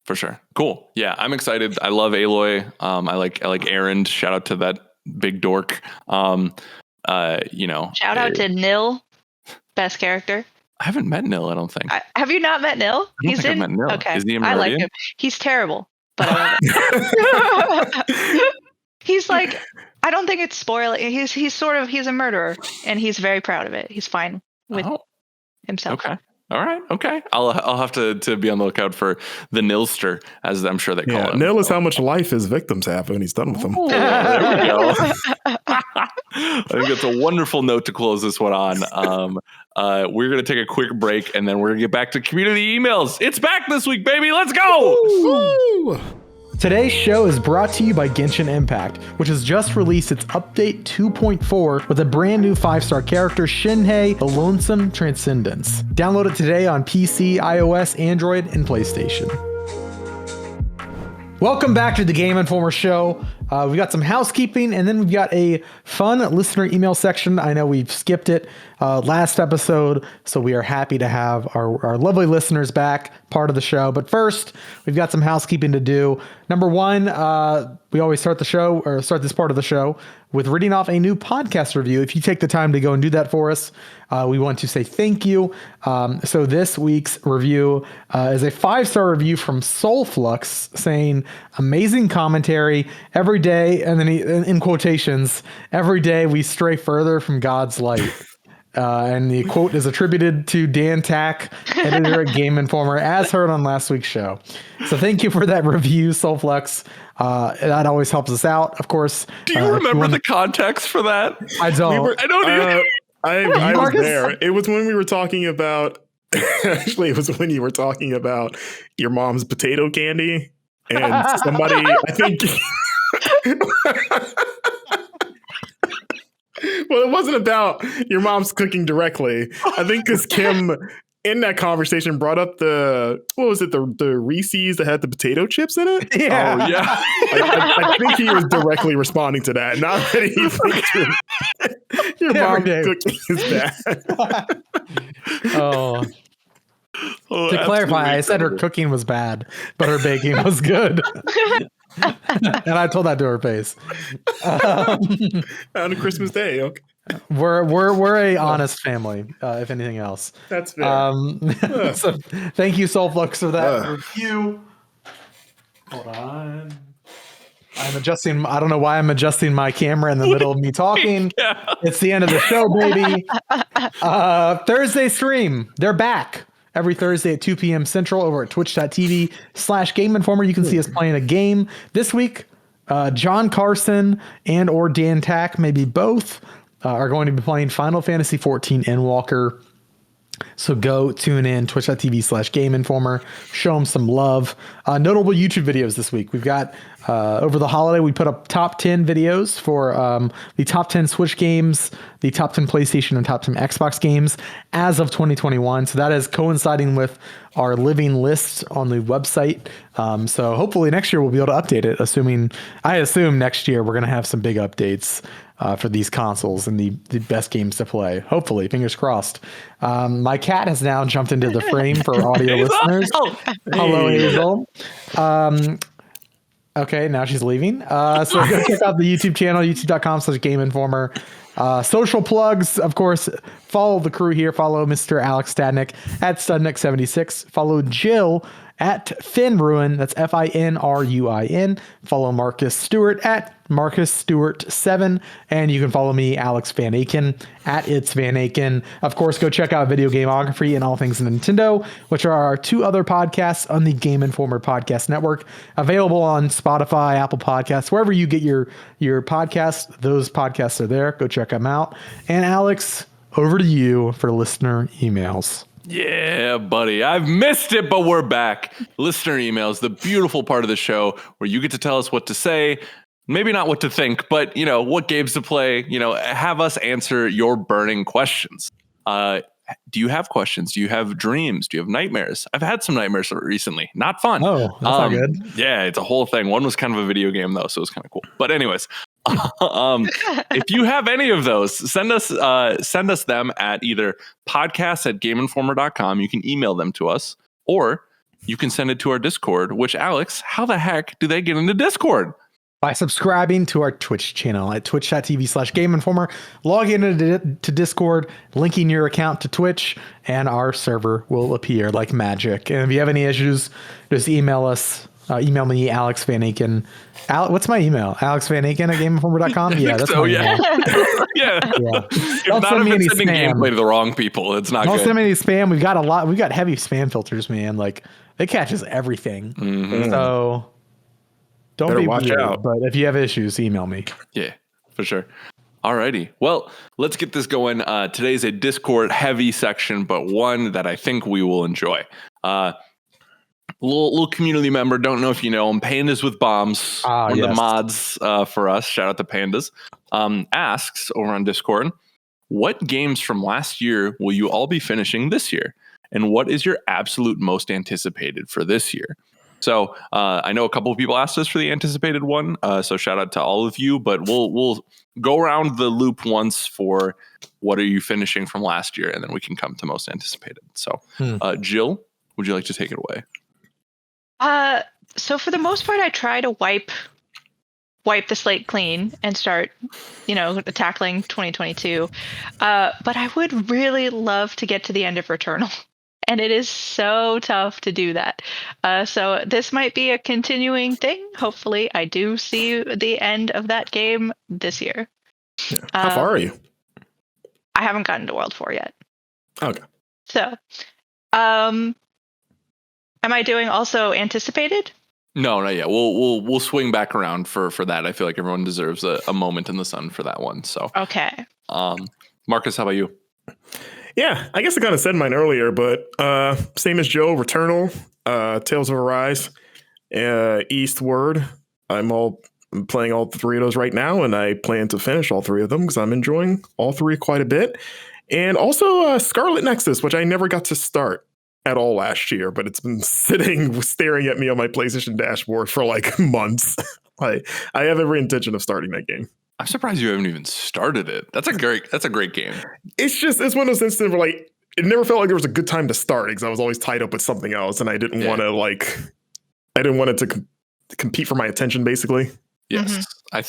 for sure. Cool. Yeah, I'm excited. I love Aloy. I like Erend. Shout out to that big dork. Shout out to Nil, best character. I haven't met Nil, I don't think. Have you not met Nil? I've met Nil. Okay. Is he in I like Meridian? him. He's terrible, but I love it. He's like, I don't think it's spoiling. He's a murderer, and he's very proud of it. He's fine with himself. Okay. All right. Okay. I'll have to be on the lookout for the Nilster, as I'm sure they call him. Nil is how much life his victims have when he's done with them. There we go. I think that's a wonderful note to close this one on. We're going to take a quick break, and then we're going to get back to community emails. It's back this week, baby. Let's go. Woo! Today's show is brought to you by Genshin Impact, which has just released its update 2.4 with a brand new 5-star character, Shinhei, the Lonesome Transcendence. Download it today on PC, iOS, Android, and PlayStation. Welcome back to the Game Informer Show. We've got some housekeeping, and then we've got a fun listener email section. I know we've skipped it last episode, so we are happy to have our lovely listeners back, part of the show. But first, we've got some housekeeping to do. Number one, we always start this part of the show with reading off a new podcast review. If you take the time to go and do that for us, we want to say thank you. So this week's review is a 5-star review from Soulflux saying, amazing commentary every day. And then in quotations, every day we stray further from God's light. And the quote is attributed to Dan Tack, editor at Game Informer, as heard on last week's show. So thank you for that review, Soulflux. That always helps us out, of course. Do you remember the context for that? I don't. I don't either. I was there. It was when we were talking about. Actually, it was when you were talking about your mom's potato candy, and somebody, I think. Well, it wasn't about your mom's cooking directly. I think because Kim, in that conversation, brought up the Reese's that had the potato chips in it? Yeah. Oh, yeah. I think he was directly responding to that. Not that he thinks your mom's cooking is bad. To clarify, I said her cooking was bad, but her baking was good. And I told that to her face. On a Christmas Day, okay. We're a honest family, if anything else. That's fair. So thank you, Soulflux, for that review. Hold on. I'm adjusting. I don't know why I'm adjusting my camera in the middle of me talking. Yeah. It's the end of the show, baby. Thursday stream. They're back. Every Thursday at 2 p.m. Central over at twitch.tv/Game Informer. You can see us playing a game. This week, John Carson and or Dan Tack, maybe both, are going to be playing Final Fantasy XIV Endwalker. So go tune in, twitch.tv/Game Informer. Show them some love. Notable YouTube videos this week. We've got, over the holiday, we put up top 10 videos for the top 10 Switch games, the top 10 PlayStation and top 10 Xbox games as of 2021. So that is coinciding with our living list on the website. So hopefully next year we'll be able to update it, I assume next year we're going to have some big updates for these consoles and the best games to play. Hopefully, fingers crossed. My cat has now jumped into the frame for audio listeners. Hello, Hazel. Okay, now she's leaving. So go check out the YouTube channel, youtube.com/Game Informer. Social plugs, of course, follow the crew here. Follow Mr. Alex Stadnik at Stadnik76. Follow Jill at Finruin. That's FINRUIN. Follow Marcus Stewart at Marcus Stewart 7, and you can follow me, Alex Van Aken, at It's Van Aken. Of course, go check out Video Gameography and All Things Nintendo, which are our 2 other podcasts on the Game Informer Podcast Network, available on Spotify, Apple Podcasts, wherever you get your podcasts. Those podcasts are there. Go check them out. And Alex, over to you for listener emails. Yeah, buddy. I've missed it, but we're back. Listener emails, the beautiful part of the show where you get to tell us what to say. Maybe not what to think, but, what games to play, have us answer your burning questions. Do you have questions? Do you have dreams? Do you have nightmares? I've had some nightmares recently. Not fun. Oh, that's not good. Yeah, it's a whole thing. One was kind of a video game, though, so it was kind of cool. But anyways, if you have any of those, send us them at either podcast@gameinformer.com. You can email them to us, or you can send it to our Discord, which, Alex, how the heck do they get into Discord? By subscribing to our Twitch channel at twitch.tv/GameInformer. Log into Discord, linking your account to Twitch, and our server will appear like magic. And if you have any issues, just email us. Email me, Alex Van Aken. What's my email? AlexVanAken@GameInformer.com? Yeah, that's my email. Yeah. If Don't not, send me if any it's sending spam. gameplay to the wrong people, it's not Don't good. send me any spam. We've got heavy spam filters, man. Like, it catches everything. Mm-hmm. So don't Better be watch weird, out. But if you have issues, email me. Yeah, for sure. Alrighty. Well, let's get this going. Today's a Discord heavy section, but one that I think we will enjoy. Little community member, don't know if you know him, Pandas with Bombs, one of the mods for us, shout out to Pandas, asks over on Discord, what games from last year will you all be finishing this year? And what is your absolute most anticipated for this year? So I know a couple of people asked us for the anticipated one, so shout out to all of you, but we'll go around the loop once for what are you finishing from last year, and then we can come to most anticipated. So Jill, would you like to take it away? So for the most part, I try to wipe the slate clean and start, tackling 2022. But I would really love to get to the end of Returnal. And it is so tough to do that. So this might be a continuing thing. Hopefully I do see the end of that game this year. Yeah. How far are you? I haven't gotten to World 4 yet. Okay. So, am I doing also anticipated? No, not yet. We'll swing back around for that. I feel like everyone deserves a moment in the sun for that one. So okay. Marcus, how about you? Yeah, I guess I kind of said mine earlier, but same as Joe, Returnal, Tales of Arise, Eastward. I'm playing all 3 of those right now, and I plan to finish all 3 of them because I'm enjoying all 3 quite a bit. And also Scarlet Nexus, which I never got to start at all last year, but it's been staring at me on my PlayStation dashboard for like months. I have every intention of starting that game. I'm surprised you haven't even started it. That's a great game. It's one of those instances where like it never felt like there was a good time to start because I was always tied up with something else, and I didn't want it to compete for my attention, basically. Yes, mm-hmm. I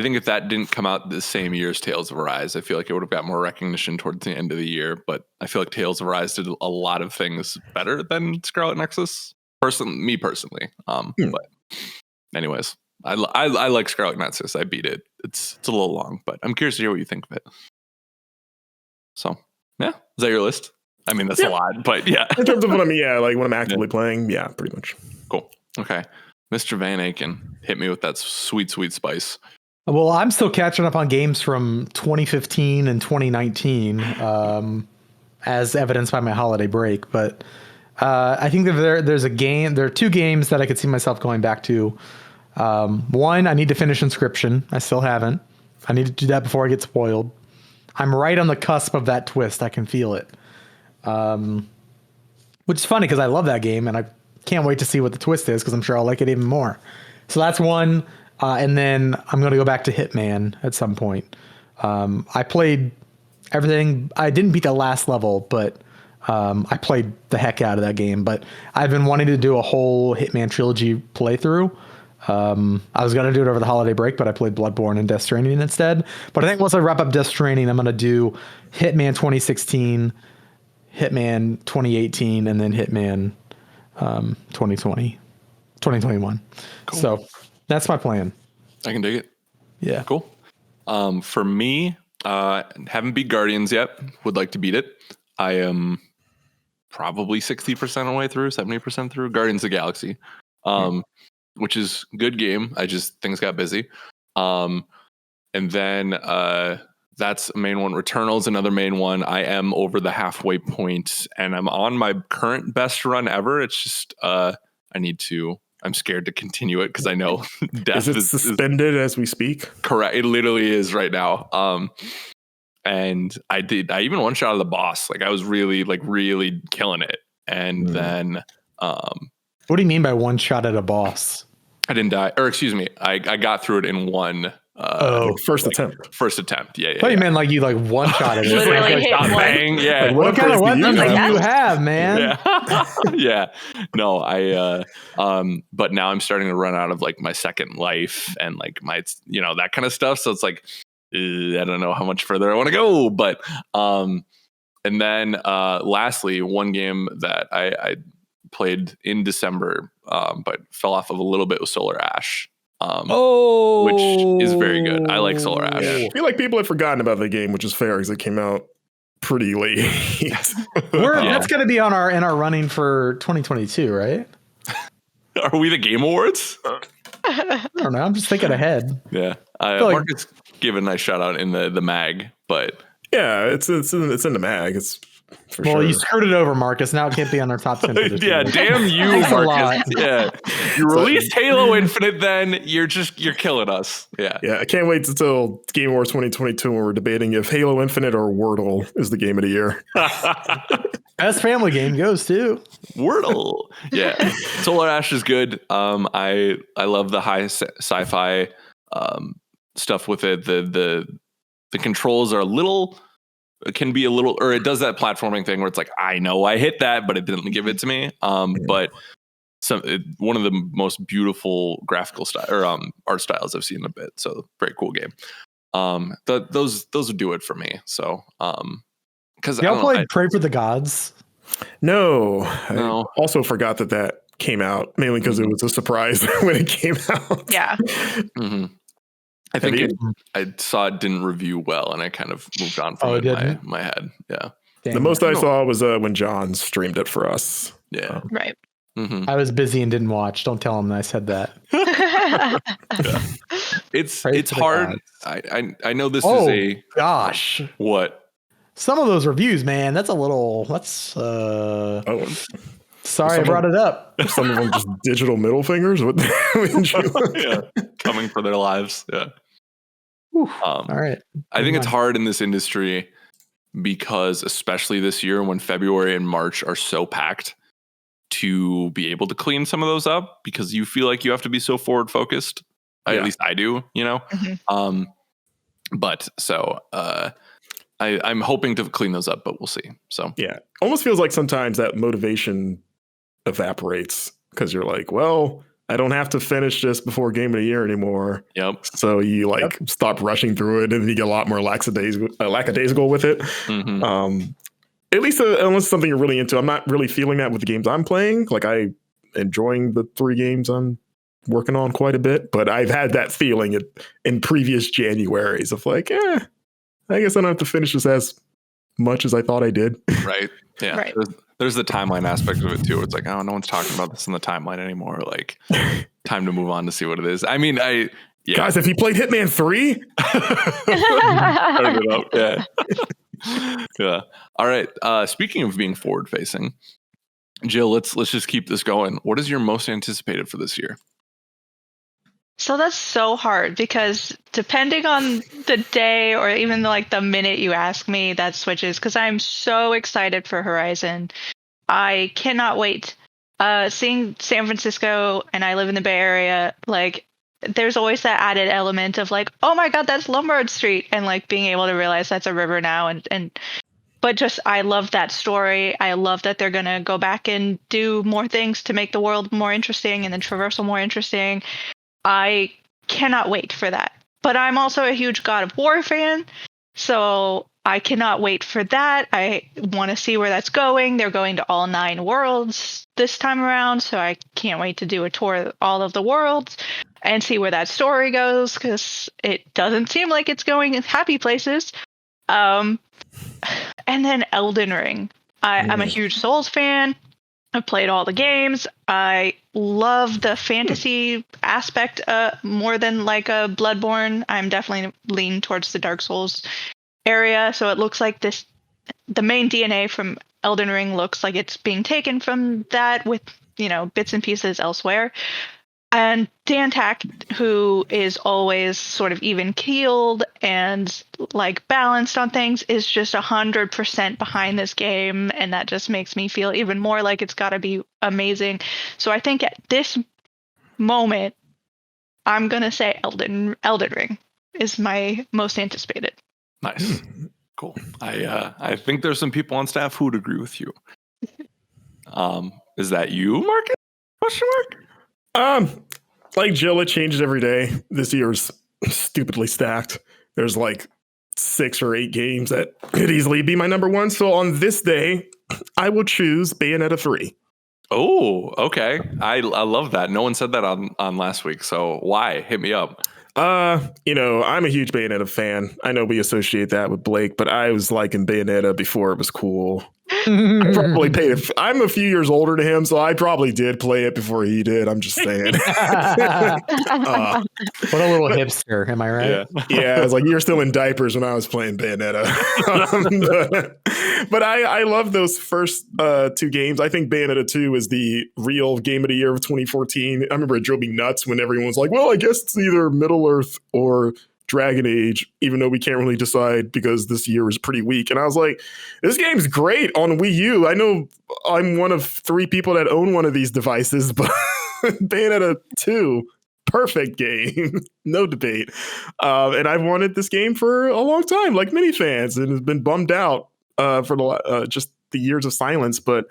think if that didn't come out the same year as Tales of Arise, I feel like it would have got more recognition towards the end of the year. But I feel like Tales of Arise did a lot of things better than Scarlet Nexus. Me personally. But anyways, I like Scarlet Nexus. I beat it. It's a little long, but I'm curious to hear what you think of it. So yeah, is that your list? I mean, that's a lot, but yeah. In terms of what I'm actively playing, yeah, pretty much. Cool. Okay. Mr. Van Aken, hit me with that sweet spice. Well, I'm still catching up on games from 2015 and 2019, as evidenced by my holiday break. But I think that there are 2 games that I could see myself going back to. One, I need to finish Inscription. I still haven't. I need to do that before I get spoiled. I'm right on the cusp of that twist. I can feel it. Which is funny because I love that game and I can't wait to see what the twist is because I'm sure I'll like it even more. So that's one. And then I'm going to go back to Hitman at some point. I played everything. I didn't beat the last level, but I played the heck out of that game. But I've been wanting to do a whole Hitman trilogy playthrough. I was going to do it over the holiday break, but I played Bloodborne and Death Stranding instead. But I think once I wrap up Death Stranding, I'm going to do Hitman 2016, Hitman 2018, and then Hitman 2021. Cool. So that's my plan. I can dig it. Yeah. Cool. For me, haven't beat Guardians yet. Would like to beat it. I am probably 60% of the way through, 70% through Guardians of the Galaxy, which is good game. I just, things got busy. And then that's a main one. Returnal's another main one. I am over the halfway point and I'm on my current best run ever. It's just, I'm scared to continue it because I know death is suspended as we speak. Correct. It literally is right now. And I even one shot of the boss. Like I was really killing it. And then, what do you mean by one shot at a boss? I didn't die, or excuse me. I got through it in one. First attempt. First attempt. Yeah. You meant like you one shot at it. Literally hit one. Bang. Yeah. Like, what kind of weapons do you have, man? Yeah. Yeah. No, but now I'm starting to run out of like my second life and like my, that kind of stuff. So it's like, I don't know how much further I want to go, but, and then, lastly, one game that I played in December, but fell off of a little bit with Solar Ash. Which is very good. I like Solar Ash. Yeah. I feel like people have forgotten about the game, which is fair because it came out pretty late. That's going to be in our running for 2022, right? Are we the Game Awards? I don't know. I'm just thinking ahead. Yeah. Marcus gave a nice shout out in the mag, but yeah, it's in the mag. It's for well, sure. you screwed it over, Marcus. Now it can't be on our top 10. Yeah, damn you, Marcus. Yeah, you released Halo Infinite, then you're killing us. Yeah, yeah. I can't wait until Game Awards 2022 when we're debating if Halo Infinite or Wordle is the game of the year. Best family game goes to Wordle. Yeah, Solar Ash is good. I love the high sci-fi stuff with it. The controls are a little. It can be a little, or it does that platforming thing where it's like, I know I hit that, but it didn't give it to me. But one of the most beautiful graphical style or art styles I've seen in a bit. So very cool game. Those would do it for me. So because y'all played Pray for the Gods. No. I also forgot that came out mainly because it was a surprise when it came out. Yeah. Mm-hmm. I think I saw it didn't review well, and I kind of moved on from it in my head. Yeah. Damn. The most I saw was when John streamed it for us. Yeah. Right. Mm-hmm. I was busy and didn't watch. Don't tell him I said that. Yeah. It's hard. I know this is a gosh. What? Some of those reviews, man. That's a little. Sorry, I brought it up. Some of them just digital middle fingers. What? Yeah, coming for their lives. Yeah. All right. I think it's hard in this industry because, especially this year, when February and March are so packed, to be able to clean some of those up because you feel like you have to be so forward focused. Yeah. At least I do. Mm-hmm. But so. I'm hoping to clean those up, but we'll see. So yeah, almost feels like sometimes that motivation evaporates because you're like, well, I don't have to finish this before Game of the Year anymore. Yep. So you stop rushing through it, and you get a lot more lackadaisical with it. Mm-hmm. At least unless it's something you're really into. I'm not really feeling that with the games I'm playing. Like I enjoying the 3 games I'm working on quite a bit, but I've had that feeling in previous Januaries of like, I guess I don't have to finish this as much as I thought I did. Right. Yeah. Right. There's the timeline aspect of it too. It's like, oh, no one's talking about this in the timeline anymore. Like, time to move on to see what it is. I mean, guys, have you played Hitman 3? Turn it up. Yeah. Yeah. All right. Speaking of being forward facing, Jill, let's just keep this going. What is your most anticipated for this year? So that's so hard because depending on the day or even like the minute you ask me, that switches because I'm so excited for Horizon. I cannot wait. Seeing San Francisco, and I live in the Bay Area, like there's always that added element of like, oh my God, that's Lombard Street, and like being able to realize that's a river now. But just I love that story. I love that they're gonna go back and do more things to make the world more interesting and the traversal more interesting. I cannot wait for that. But I'm also a huge God of War fan. So I cannot wait for that. I want to see where that's going. They're going to all 9 worlds this time around, so I can't wait to do a tour of all of the worlds and see where that story goes, because it doesn't seem like it's going in happy places. And then Elden Ring. I'm a huge Souls fan. I've played all the games. I love the fantasy aspect more than like a Bloodborne. I'm definitely leaning towards the Dark Souls area. So it looks like the main DNA from Elden Ring looks like it's being taken from that with, bits and pieces elsewhere. And Dan Tack, who is always sort of even keeled and like balanced on things, is just 100% behind this game. And that just makes me feel even more like it's got to be amazing. So I think at this moment, I'm going to say Elden Ring is my most anticipated. Nice. Cool. I think there's some people on staff who would agree with you. Is that you, Marcus? Question mark? Like Jill, it changes every day. This year's stupidly stacked. There's like 6 or 8 games that could easily be my number one. So on this day, I will choose Bayonetta 3. Oh, okay. I love that. No one said that on last week. So why? Hit me up. I'm a huge Bayonetta fan. I know we associate that with Blake, but I was liking Bayonetta before it was cool. I probably paid it. I'm a few years older than him, so I probably did play it before he did. I'm just saying. What a little hipster, am I right? Yeah, I was like, you're still in diapers when I was playing Bayonetta. But I love those first 2 games. I think Bayonetta 2 is the real game of the year of 2014. I remember it drove me nuts when everyone was like, well, I guess it's either Middle-earth or Dragon Age, even though we can't really decide because this year is pretty weak. And I was like, this game's great on Wii U. I know I'm one of 3 people that own one of these devices, but Bayonetta 2, perfect game. No debate. And I've wanted this game for a long time, like many fans, and has been bummed out for just the years of silence. But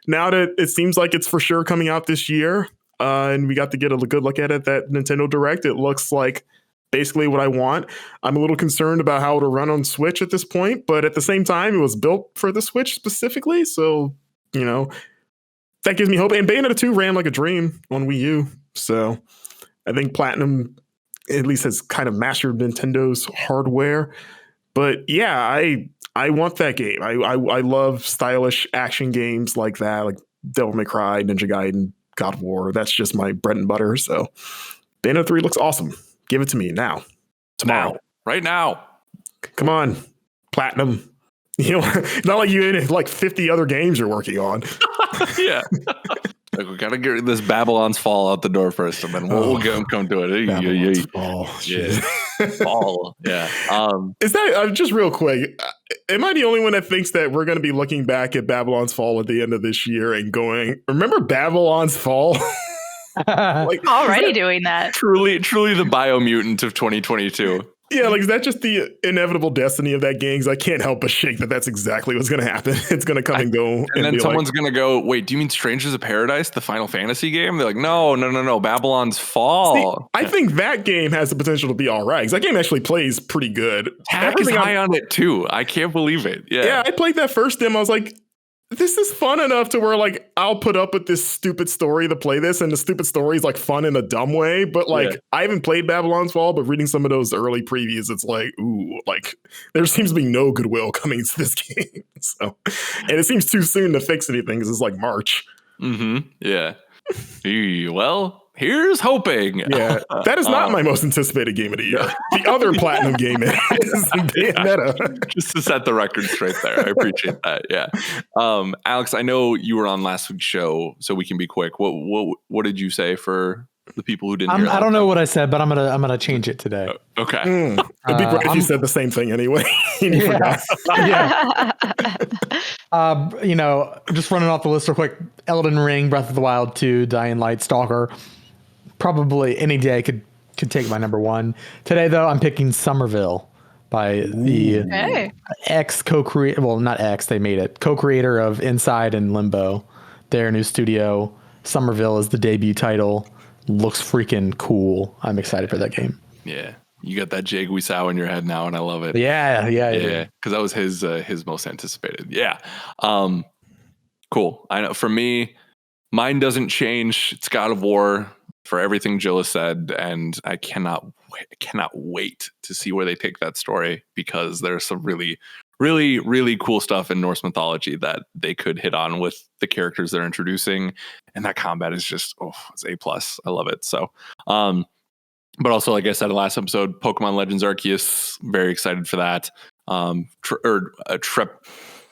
now that it seems like it's for sure coming out this year, and we got to get a good look at it, that Nintendo Direct, it looks like basically what I want. I'm a little concerned about how it'll run on Switch at this point, but at the same time, it was built for the Switch specifically. So, that gives me hope. And Bayonetta 2 ran like a dream on Wii U. So I think Platinum at least has kind of mastered Nintendo's hardware. But yeah, I want that game. I love stylish action games like that, like Devil May Cry, Ninja Gaiden, God of War. That's just my bread and butter. So Bayonetta 3 looks awesome. Give it to me now. Tomorrow. Right now. Come on. Platinum. Not like you in like 50 other games you're working on. Yeah. Like we gotta get this Babylon's Fall out the door first, and then we'll come to it. Babylon's Fall. Yeah. Fall. Yeah. Is that just real quick? Am I the only one that thinks that we're going to be looking back at Babylon's Fall at the end of this year and going, remember Babylon's Fall? Like, already doing that. Truly the biomutant of 2022. Yeah, like, is that just the inevitable destiny of that game? Because I can't help but shake that's exactly what's going to happen. It's going to come and go. And then someone's going to go, wait, do you mean Strangers of Paradise, the Final Fantasy game? They're like, no, Babylon's Fall. See, I think that game has the potential to be all right. Because that game actually plays pretty good. Tack is high on it, too. I can't believe it. Yeah, I played that first demo. I was like, this is fun enough to where, like, I'll put up with this stupid story to play this, and the stupid story is like fun in a dumb way. But like, I haven't played Babylon's Fall, but reading some of those early previews, it's like, ooh, like there seems to be no goodwill coming to this game. So, and it seems too soon to fix anything because it's like March. Mm-hmm. Yeah. Well, here's hoping. Yeah, that is not my most anticipated game of the year. The other Platinum game is Bayonetta. Just to set the record straight there. I appreciate that. Yeah. Alex, I know you were on last week's show, so we can be quick. What did you say for the people who didn't hear? I don't know what I said, but I'm gonna change it today. Okay. It'd be great if you said the same thing anyway. And you forgot. Just running off the list real quick: Elden Ring, Breath of the Wild 2, Dying Light, Stalker. Probably any day could take my number one. Today, though, I'm picking Somerville by the co-creator. Well, not ex, they made it. Co-creator of Inside and Limbo. Their new studio. Somerville is the debut title. Looks freaking cool. I'm excited for that game. Yeah. You got that Jay Guisao in your head now, and I love it. Yeah. Because that was his most anticipated. Yeah. Cool. I know for me, mine doesn't change. It's God of War for everything Jill has said, and I cannot wait to see where they take that story, because there's some really, really, really cool stuff in Norse mythology that they could hit on with the characters they're introducing, and that combat is just it's A+. I love it. So, but also, like I said in the last episode, Pokemon Legends Arceus, very excited for that.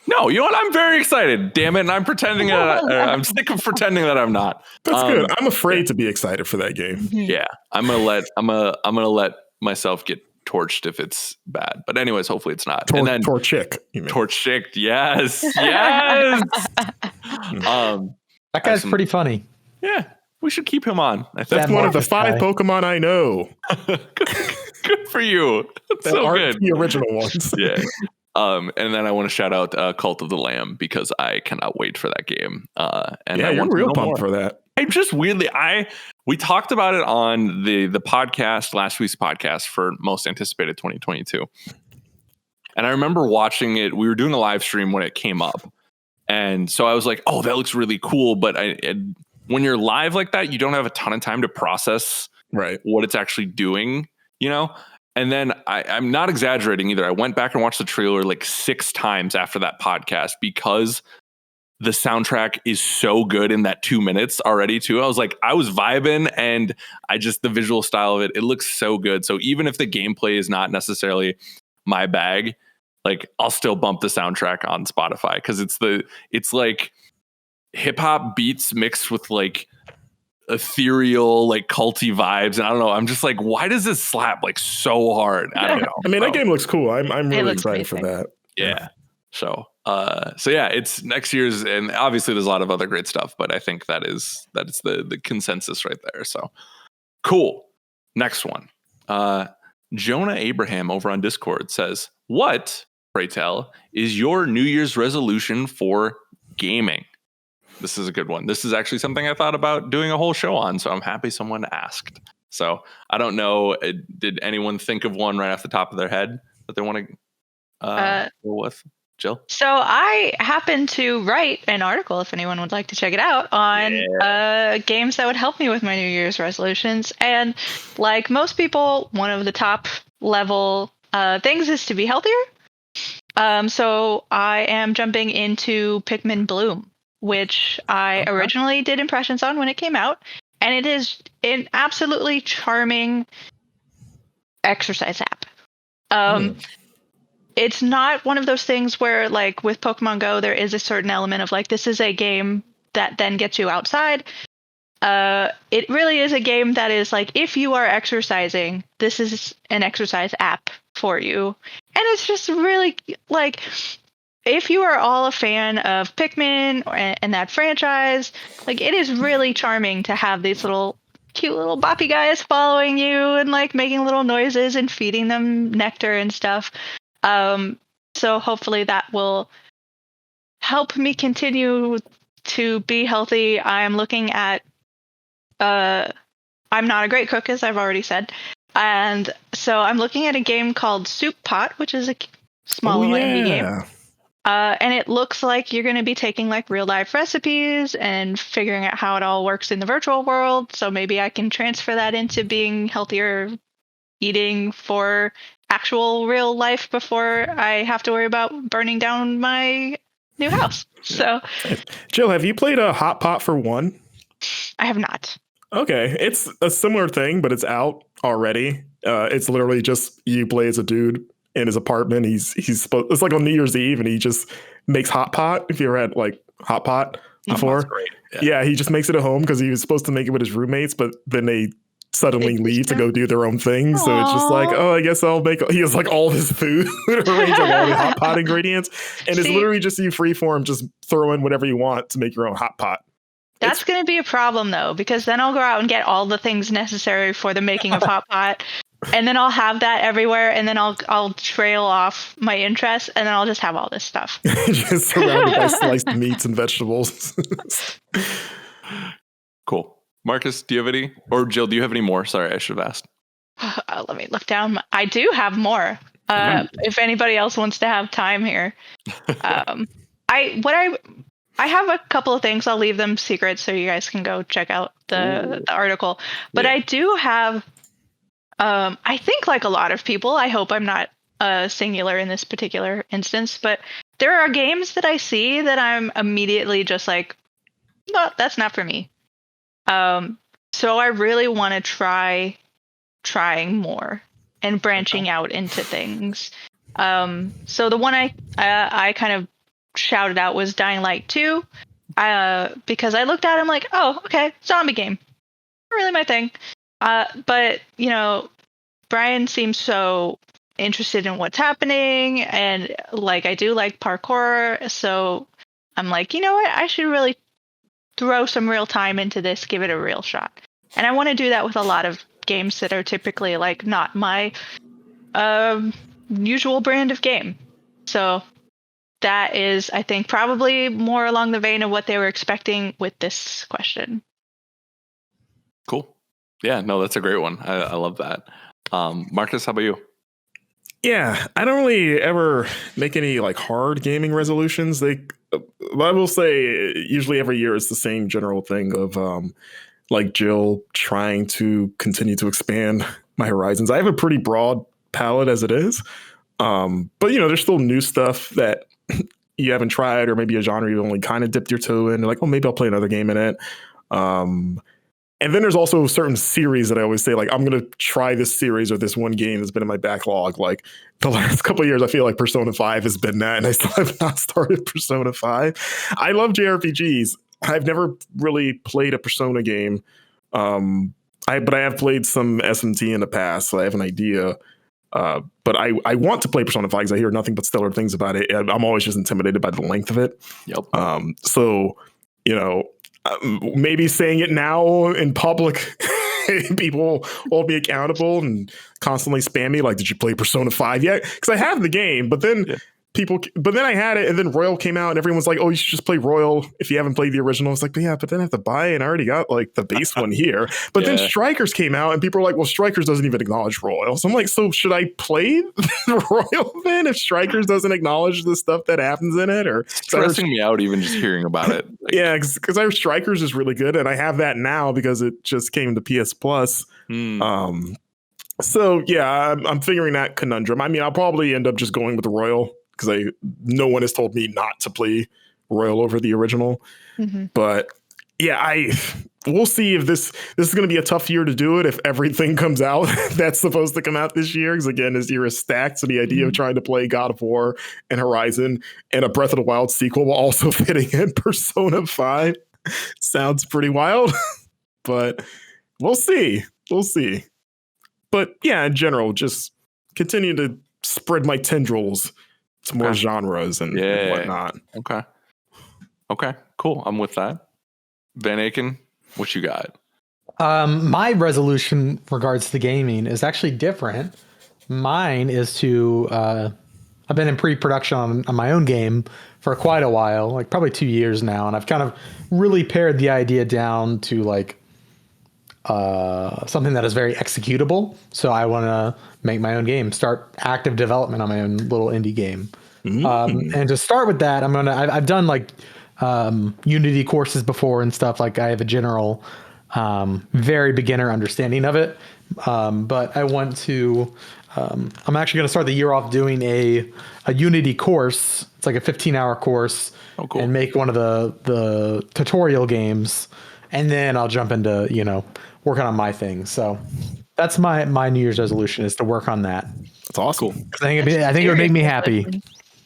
No, you know what? I'm very excited. Damn it! And I'm pretending. I'm sick of pretending that I'm not. That's good. I'm afraid to be excited for that game. Yeah, I'm gonna let myself get torched if it's bad. But anyways, hopefully it's not. And then Torchic. Torchic. Yes. That guy's pretty funny. Yeah, we should keep him on. That's one of the 5 Pokemon I know. Good for you. That's so good. The original ones. Yeah. And then I want to shout out Cult of the Lamb, because I cannot wait for that game. And I you're want real pumped for that. I'm just weirdly, we talked about it on the podcast, last week's podcast for most anticipated 2022. And I remember watching it. We were doing a live stream when it came up. And so I was like, oh, that looks really cool. But when you're live like that, you don't have a ton of time to process what it's actually doing, you know? And then I'm not exaggerating either. I went back and watched the trailer like 6 times after that podcast, because the soundtrack is so good in that 2 minutes already too. I was vibing, and the visual style of it looks so good. So even if the gameplay is not necessarily my bag, like I'll still bump the soundtrack on Spotify, because it's like hip hop beats mixed with like ethereal, like culty vibes, and I don't know, I'm just like, why does this slap like so hard? I don't know. I mean, that game looks cool. I'm really excited for that. Yeah. So yeah, it's next year's, and obviously there's a lot of other great stuff, but I think that is the consensus right there. So cool. Next one. Jonah Abraham over on Discord says, what, pray tell, is your New Year's resolution for gaming? This is a good one. This is actually something I thought about doing a whole show on, so I'm happy someone asked. So I don't know, did anyone think of one right off the top of their head that they want to go with? Jill? So I happened to write an article, if anyone would like to check it out, on games that would help me with my New Year's resolutions. And like most people, one of the top level things is to be healthier. So I am jumping into Pikmin Bloom, which I originally did impressions on when it came out. And it is an absolutely charming exercise app. It's not one of those things where, like with Pokemon Go, there is a certain element of like, this is a game that then gets you outside. It really is a game that is like, if you are exercising, this is an exercise app for you. And it's just really like, if you are all a fan of Pikmin and that franchise, like it is really charming to have these little cute little boppy guys following you and like making little noises and feeding them nectar and stuff. So hopefully that will help me continue to be healthy. I'm looking at, I'm not a great cook, as I've already said. And so I'm looking at a game called Soup Pot, which is a small little indie game. And it looks like you're going to be taking like real life recipes and figuring out how it all works in the virtual world. So maybe I can transfer that into being healthier eating for actual real life before I have to worry about burning down my new house. So, Jill, have you played a Hot Pot for One? I have not. Okay, it's a similar thing, but it's out already. It's literally just you play as a dude in his apartment. He's supposed, it's like on New Year's Eve, and he just makes hot pot. If you ever had like hot pot before, yeah, he just makes it at home because he was supposed to make it with his roommates, but then they suddenly leave to go do their own thing. So it's just like, oh, I guess I'll make. He has like all this food arranged on all the hot pot ingredients, and it's literally just you freeform, just throw in whatever you want to make your own hot pot. That's going to be a problem though, because then I'll go out and get all the things necessary for the making of hot pot. And then I'll have that everywhere, and then I'll trail off my interests, and then I'll just have all this stuff. Just surrounded by sliced meats and vegetables. Cool. Marcus, do you have any? Or Jill, do you have any more? Sorry, I should have asked. Let me look down. I do have more. If anybody else wants to have time here, I have a couple of things. I'll leave them secret so you guys can go check out the article. But I do have. I think like a lot of people. I hope I'm not singular in this particular instance, but there are games that I see that I'm immediately just like, no, that's not for me. So I really want to trying more and branching out into things. So the one I kind of shouted out was Dying Light 2, because I looked at it, I'm like, oh, okay, zombie game, not really my thing. But Brian seems so interested in what's happening, and like I do like parkour, so I'm like, you know what, I should really throw some real time into this, give it a real shot. And I want to do that with a lot of games that are typically like not my usual brand of game. So that is, I think, probably more along the vein of what they were expecting with this question. Cool. Yeah, no, that's a great one. I love that. Marcus, how about you? Yeah, I don't really ever make any like hard gaming resolutions. I will say usually every year it's the same general thing of like Jill trying to continue to expand my horizons. I have a pretty broad palette as it is. But there's still new stuff that you haven't tried, or maybe a genre you've only kind of dipped your toe in. Like, oh, maybe I'll play another game in it. And then there's also certain series that I always say, like, I'm going to try this series or this one game that's been in my backlog. Like the last couple of years, I feel like Persona 5 has been that, and I still have not started Persona 5. I love JRPGs. I've never really played a Persona game. But I have played some SMT in the past, so I have an idea. But I want to play Persona 5 because I hear nothing but stellar things about it. I'm always just intimidated by the length of it. Yep. So, maybe saying it now in public, people hold me accountable and constantly spam me like, did you play Persona 5 yet? Because I have the game, but then but then I had it, and then Royal came out, and everyone's like, oh, you should just play Royal if you haven't played the original. It's like, but then I have to buy it, and I already got like the base one here. But then Strikers came out, and people are like, well, Strikers doesn't even acknowledge Royal. So I'm like, so should I play Royal then if Strikers doesn't acknowledge the stuff that happens in it? Or stressing me out even just hearing about it. Like, yeah, because I heard Strikers is really good, and I have that now because it just came to PS Plus. So yeah, I'm figuring that conundrum. I mean, I'll probably end up just going with the Royal, because no one has told me not to play Royal over the original. Mm-hmm. But yeah, we'll see if this is going to be a tough year to do it if everything comes out that's supposed to come out this year. Because again, this year is stacked. So the idea of trying to play God of War and Horizon and a Breath of the Wild sequel while also fitting in Persona 5 sounds pretty wild. But we'll see. We'll see. But yeah, in general, just continue to spread my tendrils to more genres and whatnot. Okay, cool. I'm with that. Van Aken, what you got? My resolution regards to gaming is actually different. Mine is to I've been in pre-production on my own game for quite a while, like probably 2 years now, and I've kind of really pared the idea down to like something that is very executable. So I want to make my own game, start active development on my own little indie game. And to start with that, I've done like Unity courses before and stuff. Like I have a general, very beginner understanding of it. But I want to, I'm actually going to start the year off doing a Unity course. It's like a 15-hour course. Oh, cool. And make one of the tutorial games. And then I'll jump into, working on my thing. So that's my New Year's resolution, is to work on that. That's awesome. Cool. I think it would make me happy.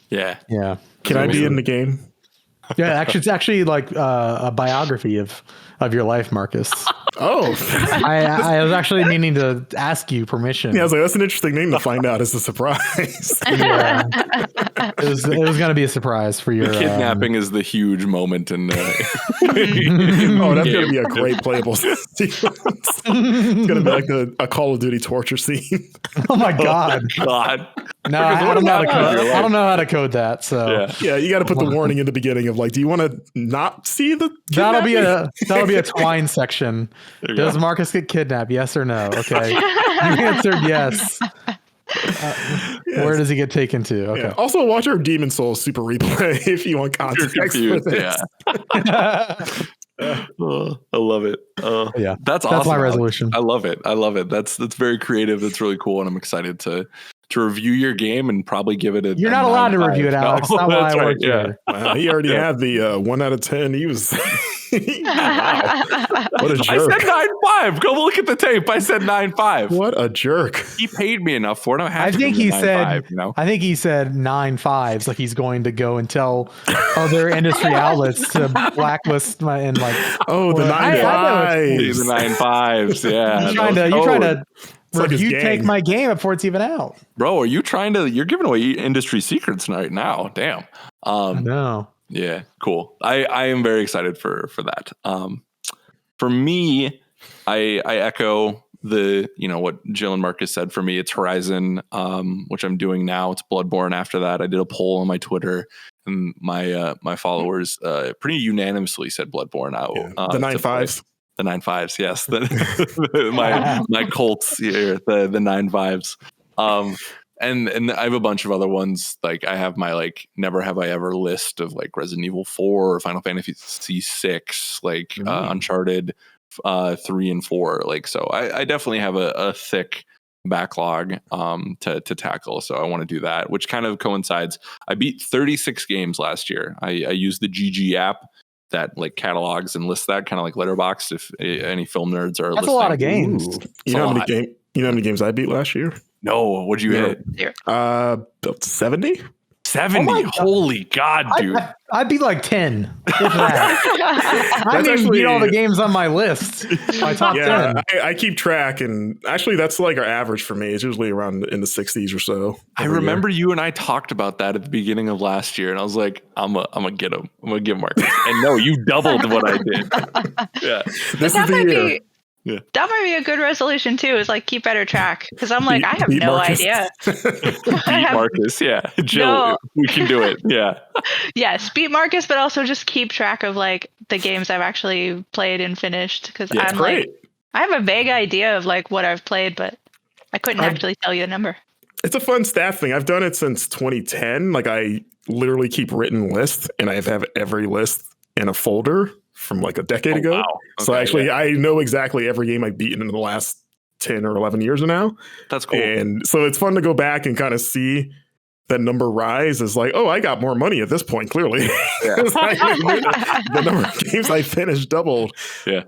Yeah. Yeah. Can I be in the game? Yeah, actually, it's actually like a biography of your life, Marcus. Oh, I was actually meaning to ask you permission. Yeah, I was like, that's an interesting name to find out as a surprise. Yeah. It was going to be a surprise for your... The kidnapping is the huge moment. And oh, that's going to be a great playable sequence. It's gonna be like a Call of Duty torture scene. Oh my God. God. No, I don't know how to code. I don't know how to code that. So Yeah, you got to put the warning in the beginning of like, do you want to not see the? that'll be kidnapping? a twine section. There you Does go. Marcus get kidnapped? Yes or no? Okay. You answered yes. Where does he get taken to? Okay. Yeah. Also, watch our Demon Souls Super Replay if you want You're context for confused. this. Oh, I love it. Yeah, that's awesome. that's my Alex. resolution. I love it. That's very creative. That's really cool, and I'm excited to review your game and probably give it a. You're not allowed to 9.5. review it, Alex. No, Not why that's I right. work Yeah. here. Wow, he already had the 1 out of 10. He was wow. What a I jerk. said 9.5. Go look at the tape. I said 9.5. What a jerk. He paid me enough for it. I have I to think give him he a said. 9.5, you know? I think he said 9.5s. Like he's going to go and tell other industry outlets to blacklist my and like. Oh, the Well, I know 9.5s. These are 9.5s. Yeah. You're trying to like his review take gang. my game before it's even out. Bro, are you trying to? You're giving away industry secrets right now. Damn. No. Yeah, cool. I am very excited for that. For me, I echo the what Jill and Marcus said. For me, it's Horizon, which I'm doing now. It's Bloodborne. After that, I did a poll on my Twitter, and my followers pretty unanimously said Bloodborne. The 9.5s. The 9.5s, yes. My Colts here, the 9.5s. And I have a bunch of other ones. Like I have my like never have I ever list of like Resident Evil 4, Final Fantasy 6, like Uncharted 3 and 4. Like so I definitely have a thick backlog to tackle. So I want to do that, which kind of coincides. I beat 36 games last year. I used the GG app that like catalogs and lists that, kind of like Letterboxd if any film nerds are That's listening. a lot of games. Ooh. You know how many games I beat last year? No, what'd you hit? About 70. 70. Oh my God. Holy God, dude. I'd be like 10. If that. I didn't even beat all the games on my list. My top 10. I keep track, and actually that's like our average for me. It's usually around in the 60s or so. I remember you and I talked about that at the beginning of last year, and I was like, I'm gonna get him. I'm gonna get Marcus. And no, you doubled what I did. Yeah. This is the year. Yeah. That might be a good resolution too, is like keep better track. Because I'm like, I have Beat no Marcus. idea. Beat Marcus, yeah. Jill, No. we can do it. Yeah. Yes, beat Marcus, but also just keep track of like the games I've actually played and finished. Because Yeah, it's I'm great. like, I have a vague idea of like what I've played, but I couldn't actually tell you the number. It's a fun stat thing. I've done it since 2010. Like I literally keep written lists, and I have every list in a folder from like a decade ago. Wow. So Okay, actually, yeah. I know exactly every game I've beaten in the last 10 or 11 years now. That's cool. And so it's fun to go back and kind of see that number rise as like, oh, I got more money at this point, clearly. Yeah. The number of games I finished doubled. Yeah.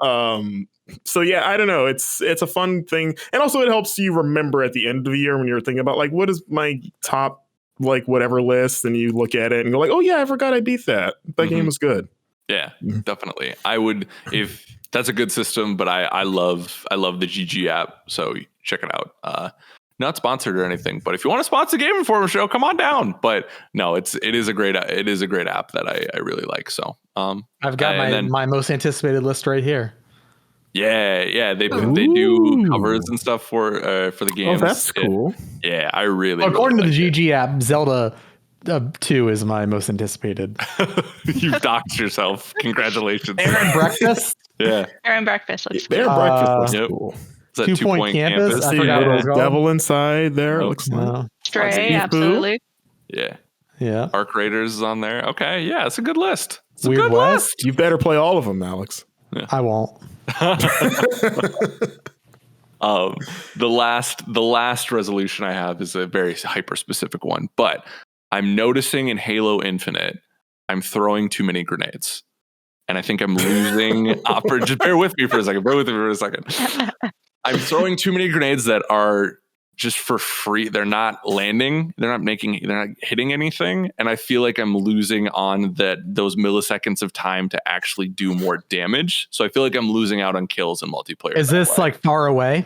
So yeah, I don't know. It's a fun thing. And also it helps you remember at the end of the year when you're thinking about like, what is my top like whatever list, and you look at it and go like, oh yeah, I forgot I beat that. That game was good. Yeah, definitely. I would, if that's a good system, but I love the GG app, so check it out. Not sponsored or anything, but if you want to sponsor the Game Informer show, come on down. But no, it is a great app that I really like. So I've got my most anticipated list right here. Yeah, they do covers and stuff for the games. Oh, that's cool. Yeah, I really. According really to the GG app, Zelda 2 is my most anticipated. You've doxed yourself. Congratulations. Aaron Breakfast. Yeah. Aaron Breakfast looks Their cool. breakfast Yep. was cool. Is that 2 Point Campus? I forgot what it was called. Devil inside there. Nope. Looks like. Stray, Steve absolutely. Yeah. Yeah. Arc Raiders is on there. Okay. Yeah, it's a good list. It's a Weird good West. list. You better play all of them, Alex. I won't. The last resolution I have is a very hyper specific one, but I'm noticing in Halo Infinite, I'm throwing too many grenades. And I think I'm losing just bear with me for a second. I'm throwing too many grenades that are just for free. They're not landing. They're not hitting anything. And I feel like I'm losing on those milliseconds of time to actually do more damage. So I feel like I'm losing out on kills in multiplayer. Is this like far away?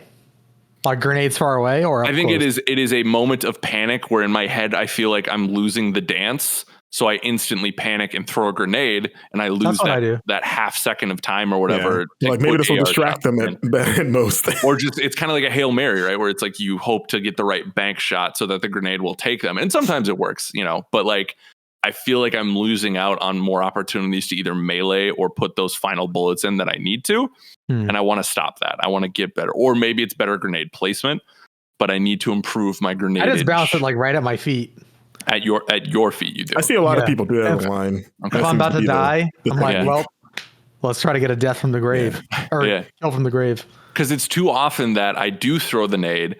Like grenades far away? Or I think it is a moment of panic where in my head I feel like I'm losing the dance. So I instantly panic and throw a grenade, and I lose what I do. that half second of time or whatever. Yeah. Like maybe this will distract them at most. Or just it's kind of like a Hail Mary, right? Where it's like you hope to get the right bank shot so that the grenade will take them. And sometimes it works, but like I feel like I'm losing out on more opportunities to either melee or put those final bullets in that I need to. And I want to stop that. I want to get better. Or maybe it's better grenade placement, but I need to improve my grenade. I just bounce it like right at my feet. At your feet, you do. I see a lot of people do that online. Okay. If I'm about to die, I'm like, thing. well, let's try to get a death from the grave. Or kill from the grave. Because it's too often that I do throw the nade,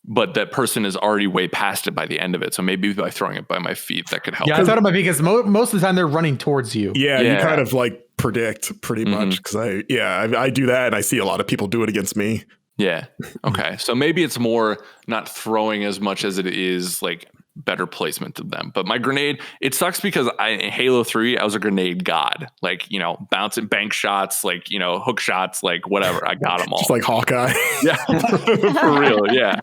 but that person is already way past it by the end of it. So maybe by throwing it by my feet, that could help. Yeah, I thought it might be because most of the time they're running towards you. Yeah, you kind of like predict pretty much. Because I do that and I see a lot of people do it against me. Yeah. Okay. So maybe it's more not throwing as much as it is like better placement of them. But my grenade, it sucks because in Halo 3, I was a grenade god. Like, bouncing bank shots, like, hook shots, like whatever. I got them all. Just like Hawkeye. Yeah. For real. Yeah.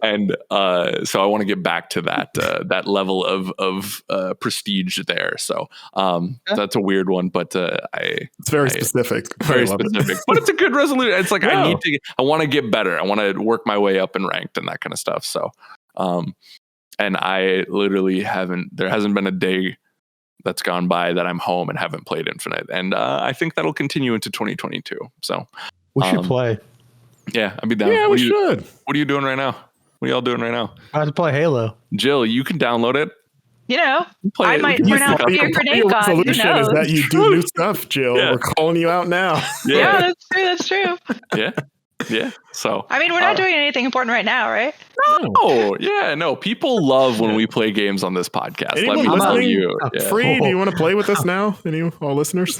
And so I want to get back to that level of prestige there. So that's a weird one, but it's very specific. Very specific. But it's a good resolution. It's like I want to get better. I want to work my way up in ranked and that kind of stuff. So and I literally there hasn't been a day that's gone by that I'm home and haven't played Infinite. And I think that'll continue into 2022. So we should play. Yeah, I'd be down. Yeah, we should. What are you doing right now? What are y'all doing right now? I have to play Halo. Jill, you can download it. I might turn out to be a grenade god. Who Solution is that you do new stuff, Jill. Yeah. We're calling you out now. Yeah, that's true. Yeah. So I mean, we're not doing anything important right now, right? Oh, yeah. No, people love when we play games on this podcast. Anyone Let me tell listening? you. Yeah. Free, do you want to play with us now? All listeners?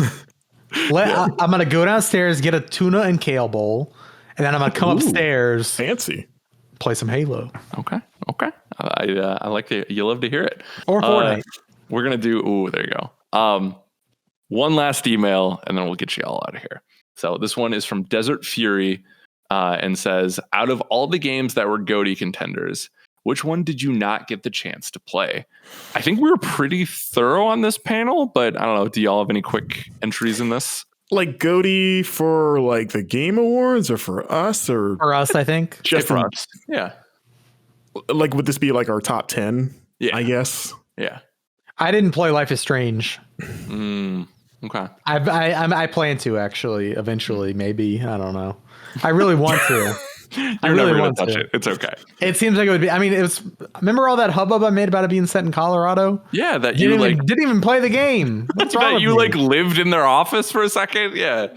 I'm going to go downstairs, get a tuna and kale bowl, and then I'm going to come upstairs. Fancy. Play some Halo. Okay. I like it. You love to hear it. Or Fortnite. We're going to do, there you go. One last email, and then we'll get you all out of here. So this one is from Desert Fury and says, out of all the games that were GOTY contenders, which one did you not get the chance to play? I think we were pretty thorough on this panel, but I don't know. Do y'all have any quick entries in this? Like GOTY for like the Game Awards or for us or for us, I think. Just for us. Yeah. Like, would this be like our top 10? Yeah. I guess. Yeah. I didn't play Life is Strange. Okay. I plan to actually eventually, maybe. I don't know. I really want to. I really want to touch it. It's okay. It seems like it would be. I mean, it was. Remember all that hubbub I made about it being set in Colorado? Yeah, that didn't even play the game. What's wrong with you like lived in their office for a second? Yeah.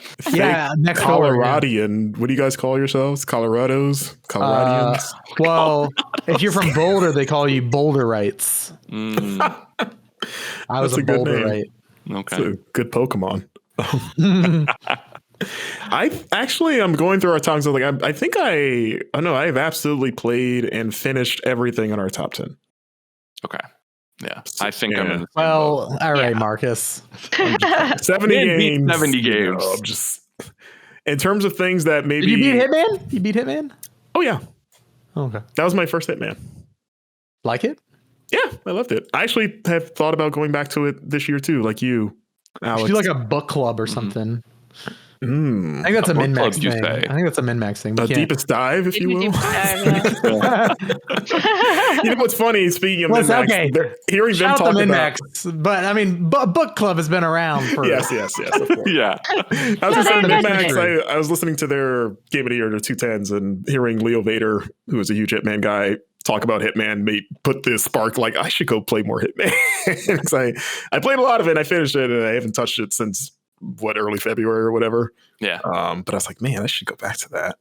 Next Coloradian. What do you guys call yourselves? Coloradians. Well, if you're from Boulder, they call you Boulderites. I was a Boulderite. Okay. It's a good Pokemon. I'm going through our times. Like I think I have absolutely played and finished everything in our top 10. Okay. Yeah. I think I'm in the all right, Marcus. 70 games. 70 games. Just in terms of things that maybe. Did you beat Hitman? You beat Hitman? Oh yeah. Okay. That was my first Hitman. Like it? Yeah, I loved it. I actually have thought about going back to it this year too, like you, Alex. Do like a book club or something. I think that's a min-max thing. I think that's a min-max thing. A deepest dive, if you will. You know what's funny? Speaking of min-max, hearing them talk min-max, but I mean, book club has been around for. Yes, of course. Yeah. I was just saying min-max. I was listening to their Game of the Year, their 210s, and hearing Leo Vader, who is a huge Hitman guy, talk about Hitman, put this spark like I should go play more Hitman. I played a lot of it, and I finished it, and I haven't touched it since early February or whatever. Yeah. But I was like, man, I should go back to that.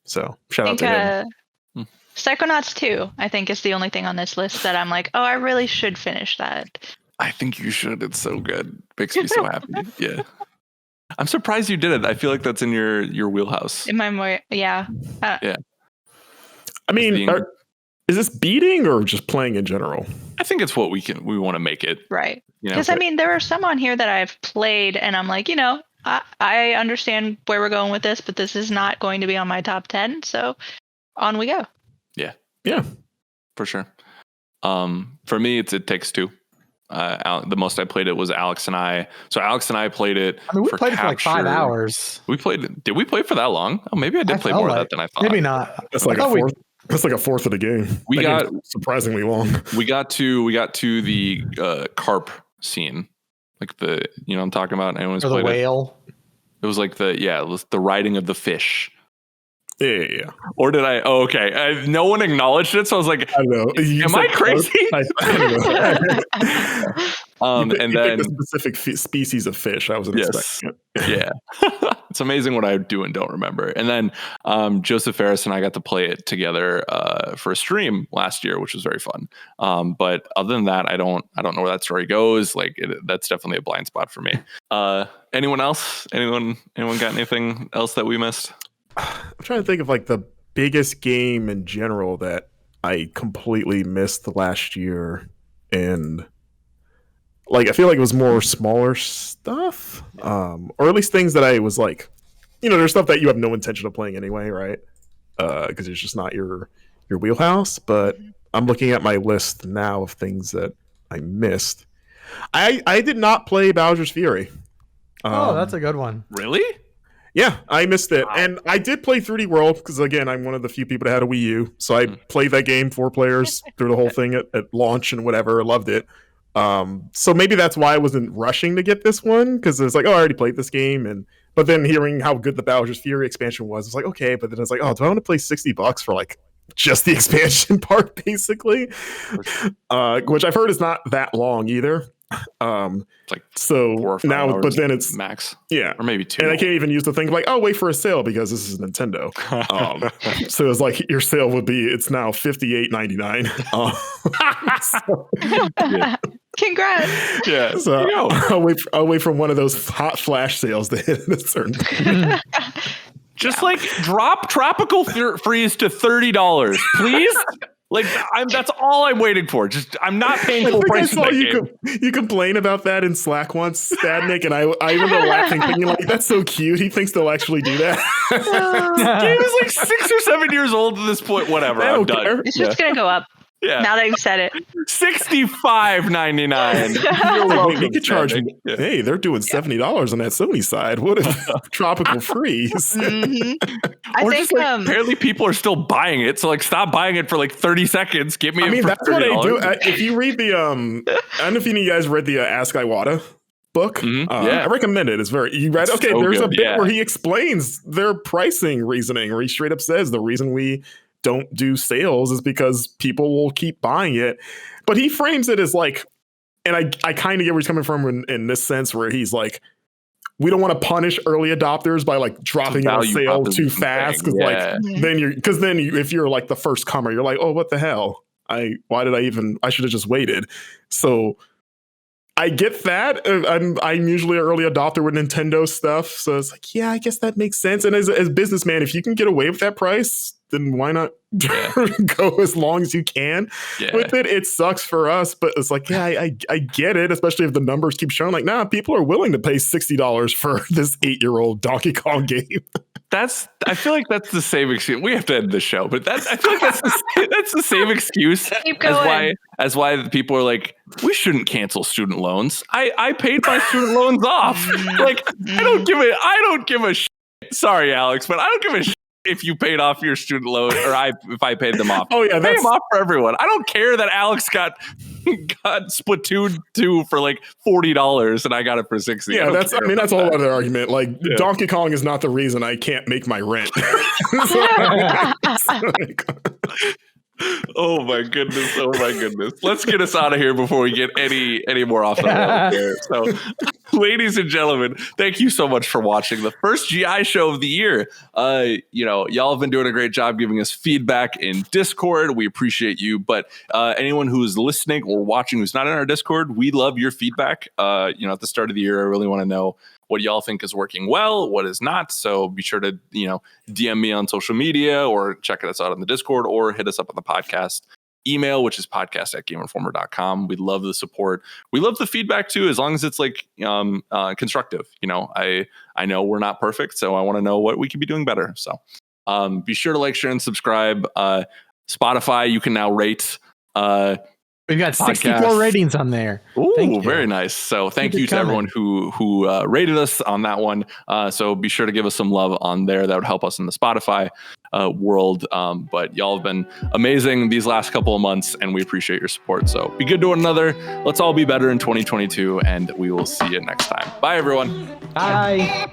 So shout out to him. Psychonauts 2, I think, is the only thing on this list that I'm like, oh, I really should finish that. I think you should. It's so good. Makes me so happy. Yeah. I'm surprised you did it. I feel like that's in your wheelhouse. In my yeah. Yeah. I mean, is this beating or just playing in general? I think it's what we want to make it. Right. Because I mean, there are some on here that I've played and I'm like, I understand where we're going with this, but this is not going to be on my top 10. So on we go. Yeah. Yeah. For sure. For me, It Takes Two. The most I played it was Alex and I. So Alex and I played it. I mean, we played it for like 5 hours. Did we play for that long? Oh, maybe I did play more of that than I thought. Maybe not. That's like a fourth. That's like a fourth of the game. We got surprisingly long. We got to the carp scene, like I'm talking about. Anyone's or the played whale. It was like the riding of the fish. Yeah. Or did I? Oh, okay. No one acknowledged it, so I was like, I know. Am I crazy? I don't know. And then a specific species of fish. I wasn't expecting it. Yeah. It's amazing what I do and don't remember. And then Joseph Ferris and I got to play it together for a stream last year, which was very fun. But other than that, I don't know where that story goes. Like that's definitely a blind spot for me. Anyone else? Anyone got anything else that we missed? I'm trying to think of like the biggest game in general that I completely missed last year, and like I feel like it was more smaller stuff, or at least things that I was like, there's stuff that you have no intention of playing anyway, right? Because it's just not your wheelhouse. But I'm looking at my list now of things that I missed. I did not play Bowser's Fury. That's a good one. Really? Yeah, I missed it. Wow. And I did play 3D World because, again, I'm one of the few people that had a Wii U. So I played that game, 4 players, through the whole thing at launch and whatever. I loved it. So maybe that's why I wasn't rushing to get this one, because it's like, I already played this game. But then hearing how good the Bowser's Fury expansion was, it's like, okay. But then it's like, do I want to play $60 for like just the expansion part, basically? Which I've heard is not that long either. It's like so 4 or 5 now, hours but then it's max, or maybe 2. And I can't even use the thing like, wait for a sale because this is Nintendo. So it's like your sale would be, it's now $58.99. Congrats! Yeah, so I'll wait for one of those hot flash sales to hit at a certain point. Just like drop Tropical Freeze to $30, please. Like that's all I'm waiting for. Just I'm not paying full price for that game. You complain about that in Slack once, Stadnik, and I remember laughing, thinking like, that's so cute. He thinks they'll actually do that. The game is like 6 or 7 years old at this point. Whatever, I'm done. It's just gonna go up. Yeah. Now that you've said it. $65.99. We could charge. Hey, they're doing $70 on that Sony side. What if Tropical Freeze? I or think just like, apparently people are still buying it. So like, stop buying it for like 30 seconds. Give me. It for that's $30. What I do. If you read the I don't know if any of you guys read the Ask Iwata book. I recommend it. It's very. You read? Okay, so there's a bit where he explains their pricing reasoning, where he straight up says the reason we don't do sales is because people will keep buying it. But he frames it as like, and I kind of get where he's coming from in this sense, where he's like, we don't want to punish early adopters by like dropping it on sale too fast, because then if you're like the first comer, you're like, oh, what the hell? I should have just waited. So I get that. I'm usually an early adopter with Nintendo stuff, so it's like, yeah, I guess that makes sense. And as a businessman, if you can get away with that price, then why not go as long as you can with it? It sucks for us, but it's like, I get it, especially if the numbers keep showing like, people are willing to pay $60 for this 8-year-old Donkey Kong game. I feel like that's the same excuse. We have to end the show, but I feel like that's the same excuse as why people are like, we shouldn't cancel student loans. I paid my student loans off. Like, I don't give a shit. Sorry, Alex, but I don't give a shit if you paid off your student loan or if I paid them off. Oh yeah, pay them off for everyone. I don't care that Alex got Splatoon 2 for like $40 and I got it for $60. Yeah, that's a whole other argument. Like Donkey Kong is not the reason I can't make my rent. Oh my goodness. Let's get us out of here before we get any more off the rails here. So, ladies and gentlemen, thank you so much for watching the first GI show of the year. Y'all have been doing a great job giving us feedback in Discord. We appreciate you, but anyone who's listening or watching who's not in our Discord, we love your feedback. At the start of the year, I really want to know what y'all think is working well, what is not. So be sure to, DM me on social media or check us out on the Discord or hit us up on the podcast email, which is podcast@GameInformer.com. We love the support. We love the feedback too, as long as it's like constructive. I know we're not perfect, so I want to know what we could be doing better. So be sure to like, share, and subscribe. Spotify, you can now rate We've got 64 Podcast. ratings on there. Ooh, Thank you. very nice. So thank Keep you it to coming. everyone who rated us on that one. So be sure to give us some love on there. That would help us in the Spotify world. But y'all have been amazing these last couple of months, and we appreciate your support. So be good to one another. Let's all be better in 2022, and we will see you next time. Bye, everyone. Bye.